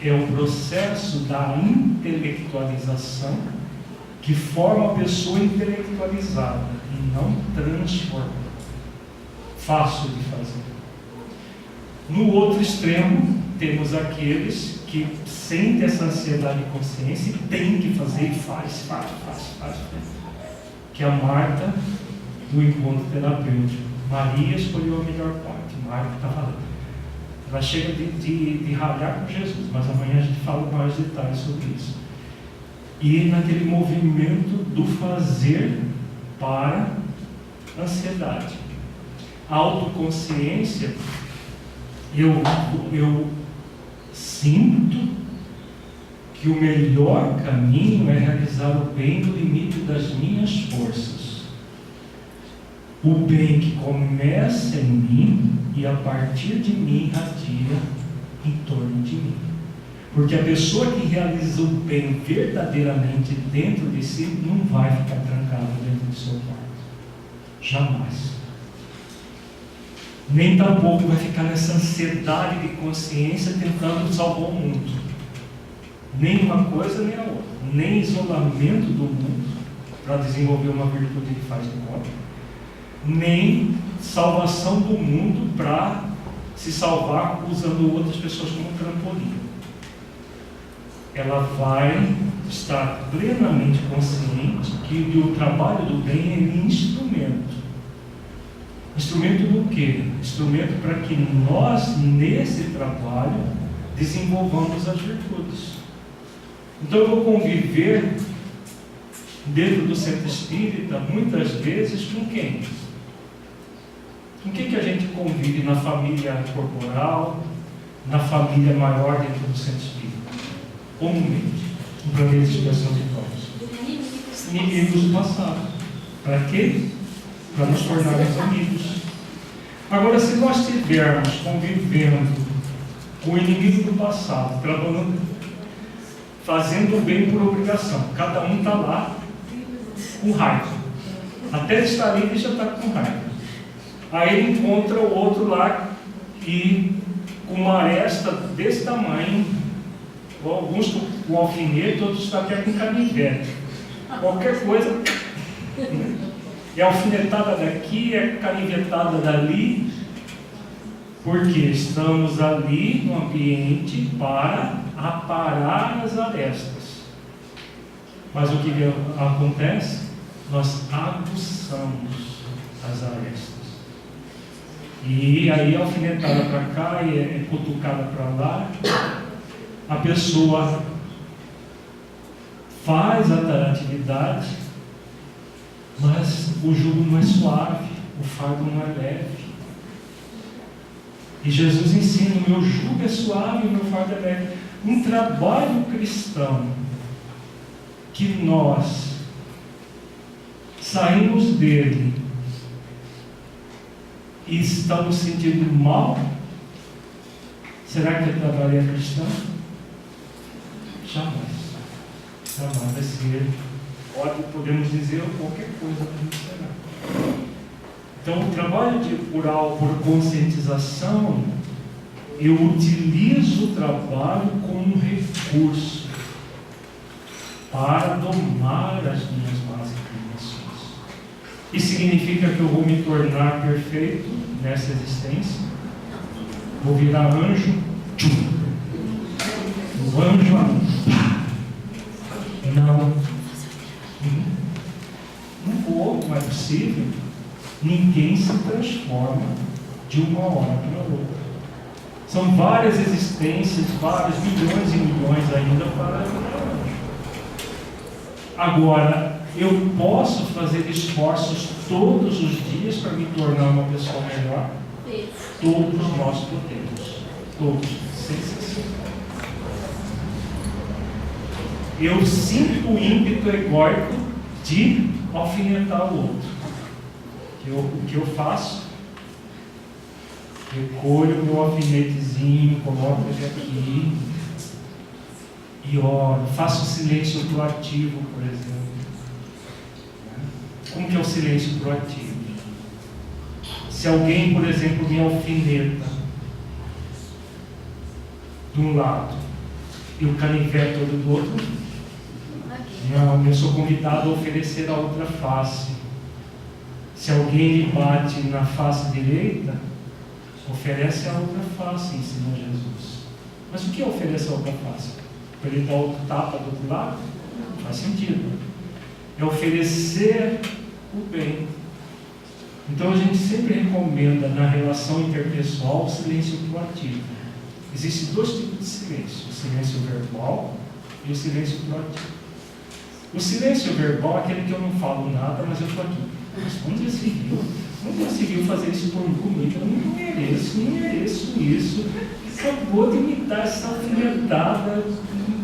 é o processo da intelectualização que forma a pessoa intelectualizada e não transforma. Fácil de fazer. No outro extremo, temos aqueles que sentem essa ansiedade de consciência e tem que fazer e faz. Que é a Marta do encontro terapêutico. Maria escolheu a melhor parte. Marta estava lá. Ela chega de ralhar com Jesus, mas amanhã a gente fala mais detalhes sobre isso. E naquele movimento do fazer para a ansiedade. A autoconsciência, eu sinto que o melhor caminho é realizar o bem no limite das minhas forças. O bem que começa em mim e a partir de mim irradia em torno de mim. Porque a pessoa que realiza o bem verdadeiramente dentro de si não vai ficar trancada dentro do seu quarto. Jamais. Nem tampouco vai ficar nessa ansiedade de consciência tentando salvar o mundo. Nem uma coisa nem a outra. Nem isolamento do mundo para desenvolver uma virtude que faz de conta. Nem salvação do mundo para se salvar usando outras pessoas como trampolim. Ela vai estar plenamente consciente que o trabalho do bem é instrumento. Instrumento do quê? Instrumento para que nós, nesse trabalho, desenvolvamos as virtudes. Então eu vou conviver dentro do centro espírita, muitas vezes, com quem? Com quem que a gente convive na família corporal, na família maior dentro do centro espírita? Comumente, no planeta de expiação de provas. Inimigos do passado. Para quê? Para nos tornarmos amigos. Agora, se nós estivermos convivendo com o inimigo do passado, trabalhando, fazendo o bem por obrigação, cada um está lá com raiva. Até estar ali, ele já está com raiva. Aí ele encontra o outro lá e com uma aresta desse tamanho, alguns com alfinete, outros até com canivete. Qualquer coisa é alfinetada daqui, é canivetada dali, porque estamos ali no ambiente para aparar as arestas. Mas o que acontece? Nós aguçamos as arestas. E aí é alfinetada para cá e é cutucada para lá. A pessoa faz a atividade, mas o jugo não é suave, o fardo não é leve. E Jesus ensina: o meu jugo é suave e o meu fardo é leve. Um trabalho cristão que nós saímos dele e estamos sentindo mal, será que o trabalho é cristão? Jamais. Jamais vai ser. Podemos dizer qualquer coisa que não será. Então, o trabalho por conscientização, eu utilizo o trabalho como um recurso para domar as minhas más inclinações. Isso significa que eu vou me tornar perfeito nessa existência? Vou virar anjo? Tchum. O anjo, não. Não vou, não é possível. Ninguém se transforma de uma hora para outra. São várias existências, vários milhões e milhões ainda para virar anjo. Agora, eu posso fazer esforços todos os dias para me tornar uma pessoa melhor? Todos nós podemos. Todos, sem exceção. Eu sinto o ímpeto egóico de alfinetar o outro. O que eu faço? Recolho o meu alfinetezinho, coloco ele aqui e oro. Faço silêncio proativo, por exemplo. Como que é o silêncio proativo? Se alguém, por exemplo, me alfineta de um lado e o canivete do outro, não, eu sou convidado a oferecer a outra face. Se alguém lhe bate na face direita, oferece a outra face, ensina Jesus. Mas o que oferece a outra face? Para ele dar outro tapa do outro lado? Não faz sentido. É oferecer o bem. Então a gente sempre recomenda na relação interpessoal o silêncio proativo. Existem dois tipos de silêncio: o silêncio verbal e o silêncio proativo. O silêncio verbal é aquele que eu não falo nada, mas eu estou aqui. Mas onde conseguiu fazer isso por comigo? Eu não mereço isso. Acabou de me dar essa alfinetada,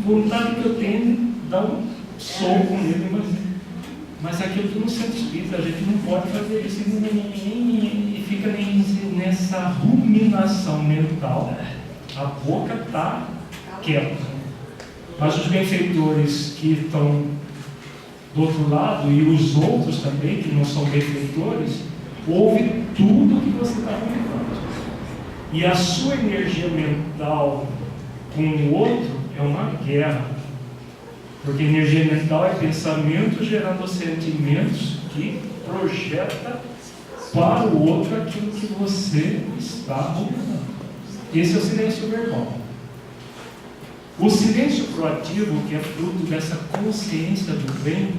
vontade que eu tenho de dar um soco nele, mas aquilo que não se espírita, a gente não pode fazer isso. E fica nessa ruminação mental. A boca está quieta. Mas os benfeitores que estão do outro lado, e os outros também, que não são benfeitores, ouvem tudo que você está comentando. E a sua energia mental com o outro é uma guerra. Porque energia mental é pensamento gerando sentimentos que projeta para o outro aquilo que você está ruminando. Esse é o silêncio verbal. O silêncio proativo, que é fruto dessa consciência do bem,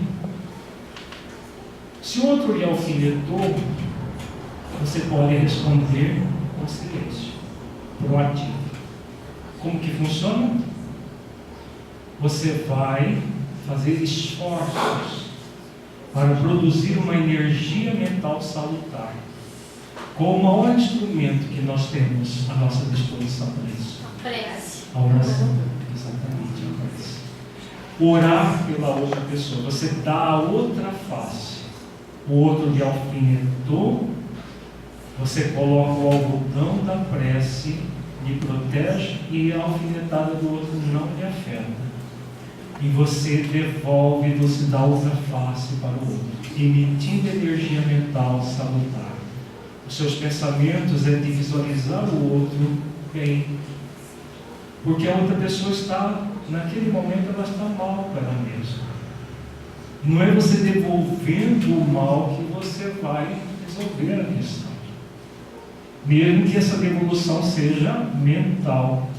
se o outro lhe alfinetou, você pode responder com silêncio proativo. Como que funciona? Você vai fazer esforços para produzir uma energia mental salutar. Qual o maior instrumento que nós temos à nossa disposição para isso? Prece. A oração. Exatamente, a prece. Orar pela outra pessoa. Você dá a outra face. O outro lhe alfinetou. Você coloca o algodão da prece, lhe protege, e a alfinetada do outro não lhe afeta. E você devolve, você dá outra face para o outro, emitindo energia mental salutar. Os seus pensamentos é de visualizar o outro bem, porque a outra pessoa está, naquele momento, ela está mal para ela mesma. Não é você devolvendo o mal que você vai resolver a questão, mesmo que essa devolução seja mental,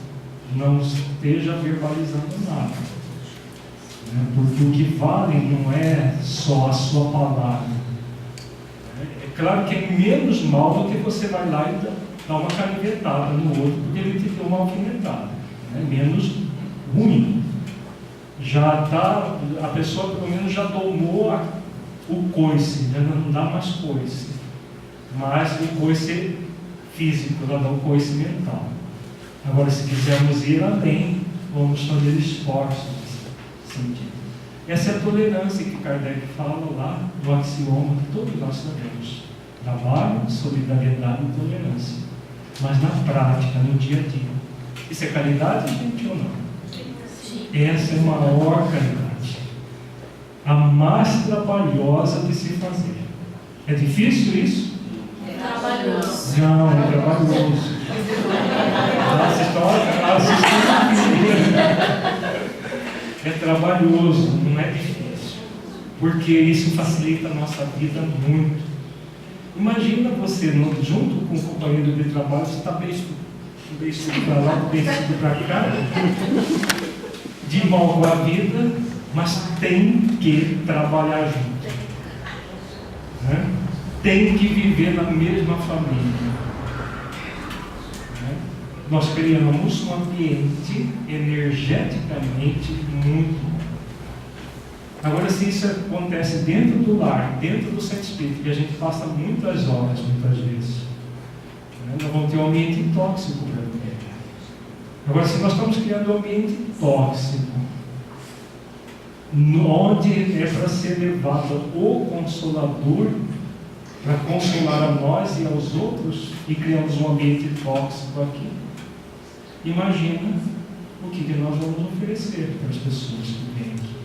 não esteja verbalizando nada. Porque o que vale não é só a sua palavra, é claro que é menos mal do que você vai lá e dá uma canivetada no outro, porque ele te deu uma alfinetada. É menos ruim. Já tá, a pessoa pelo menos já domou o coice, já não dá mais coice. Mas o coice físico, ela dá o coice mental. Agora, se quisermos ir além, vamos fazer esforços nesse sentido. Essa é a tolerância que Kardec fala lá no axioma que todos nós sabemos. Trabalho, solidariedade e tolerância. Mas na prática, no dia a dia. Isso é caridade, gente, ou não? Sim. Essa é a maior caridade. A mais trabalhosa de se fazer. É difícil isso? Trabalhoso. Não, é trabalhoso. É trabalhoso, não é difícil. Porque isso facilita a nossa vida muito. Imagina você, junto com o companheiro de trabalho, você está bem para lá, bem para cá, de mal com a vida, mas tem que trabalhar junto. Né? Tem que viver na mesma família. Né? Nós criamos um ambiente energeticamente muito bom. Agora, se isso acontece dentro do lar, dentro do centro espírita, que a gente passa muitas horas, muitas vezes, né? Nós vamos ter um ambiente tóxico para viver. Agora, se nós estamos criando um ambiente tóxico, onde é para ser levado o Consolador, para consolar a nós e aos outros, e criamos um ambiente tóxico aqui, imagina o que nós vamos oferecer para as pessoas que vêm aqui.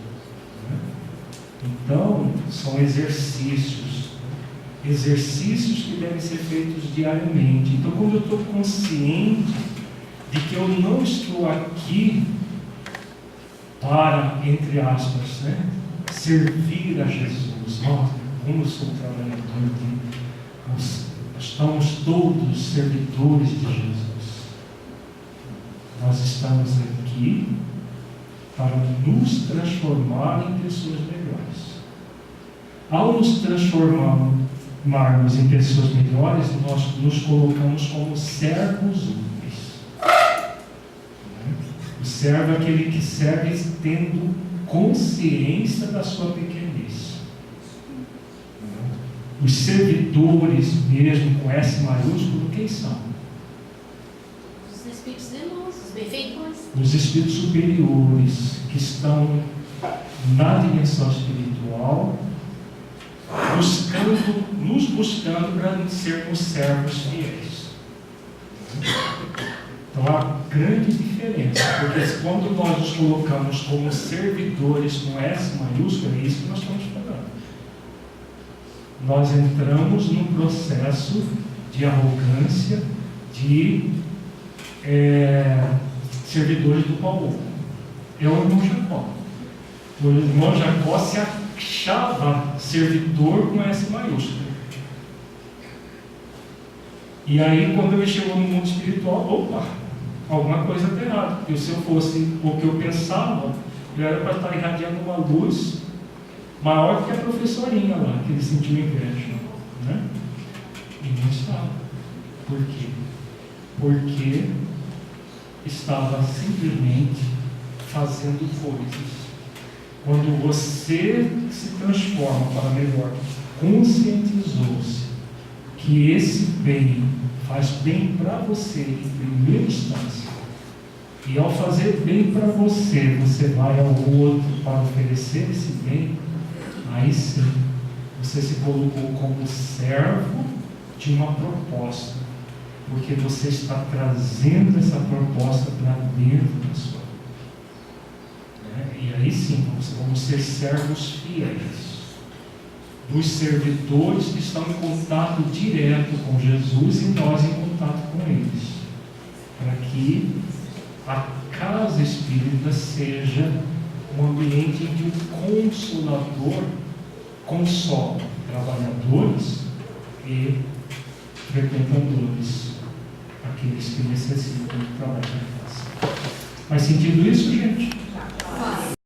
Então, são exercícios que devem ser feitos diariamente. Então, quando eu estou consciente de que eu não estou aqui para, entre aspas, né, servir a Jesus, como eu sou trabalhador, estamos todos servidores de Jesus. Nós estamos aqui para nos transformar em pessoas melhores. Ao nos transformarmos em pessoas melhores, nós nos colocamos como servos úteis. O servo é aquele que serve tendo consciência da sua pequenez. Os servidores, mesmo com S maiúsculo, quem são? Os espíritos de luz, os benfeitores. Os espíritos superiores que estão na dimensão espiritual, nos buscando para sermos servos fiéis. Então há grande diferença, porque quando nós nos colocamos como servidores com S maiúsculo, é isso que nós estamos falando. Nós entramos num processo de arrogância, de servidores do Paulo. É o irmão Jacó. O irmão Jacó se achava servidor com S maiúsculo. E aí, quando ele chegou no mundo espiritual, alguma coisa está errada. Porque se eu fosse o que eu pensava, eu era para estar irradiando uma luz maior que a professorinha lá, que ele sentiu inveja. Né? E não estava. Por quê? Porque estava simplesmente fazendo coisas. Quando você se transforma para melhor, conscientizou-se que esse bem faz bem para você em primeira instância, e ao fazer bem para você, você vai ao outro para oferecer esse bem, aí sim, você se colocou como servo de uma proposta, porque você está trazendo essa proposta para dentro da sua vida. E aí sim, vamos ser servos fiéis, dos servidores que estão em contato direto com Jesus e nós em contato com eles, para que a casa espírita seja um ambiente em que o Consolador consola trabalhadores e frequentadores, aqueles que necessitam de trabalho na casa. Faz sentido isso, gente?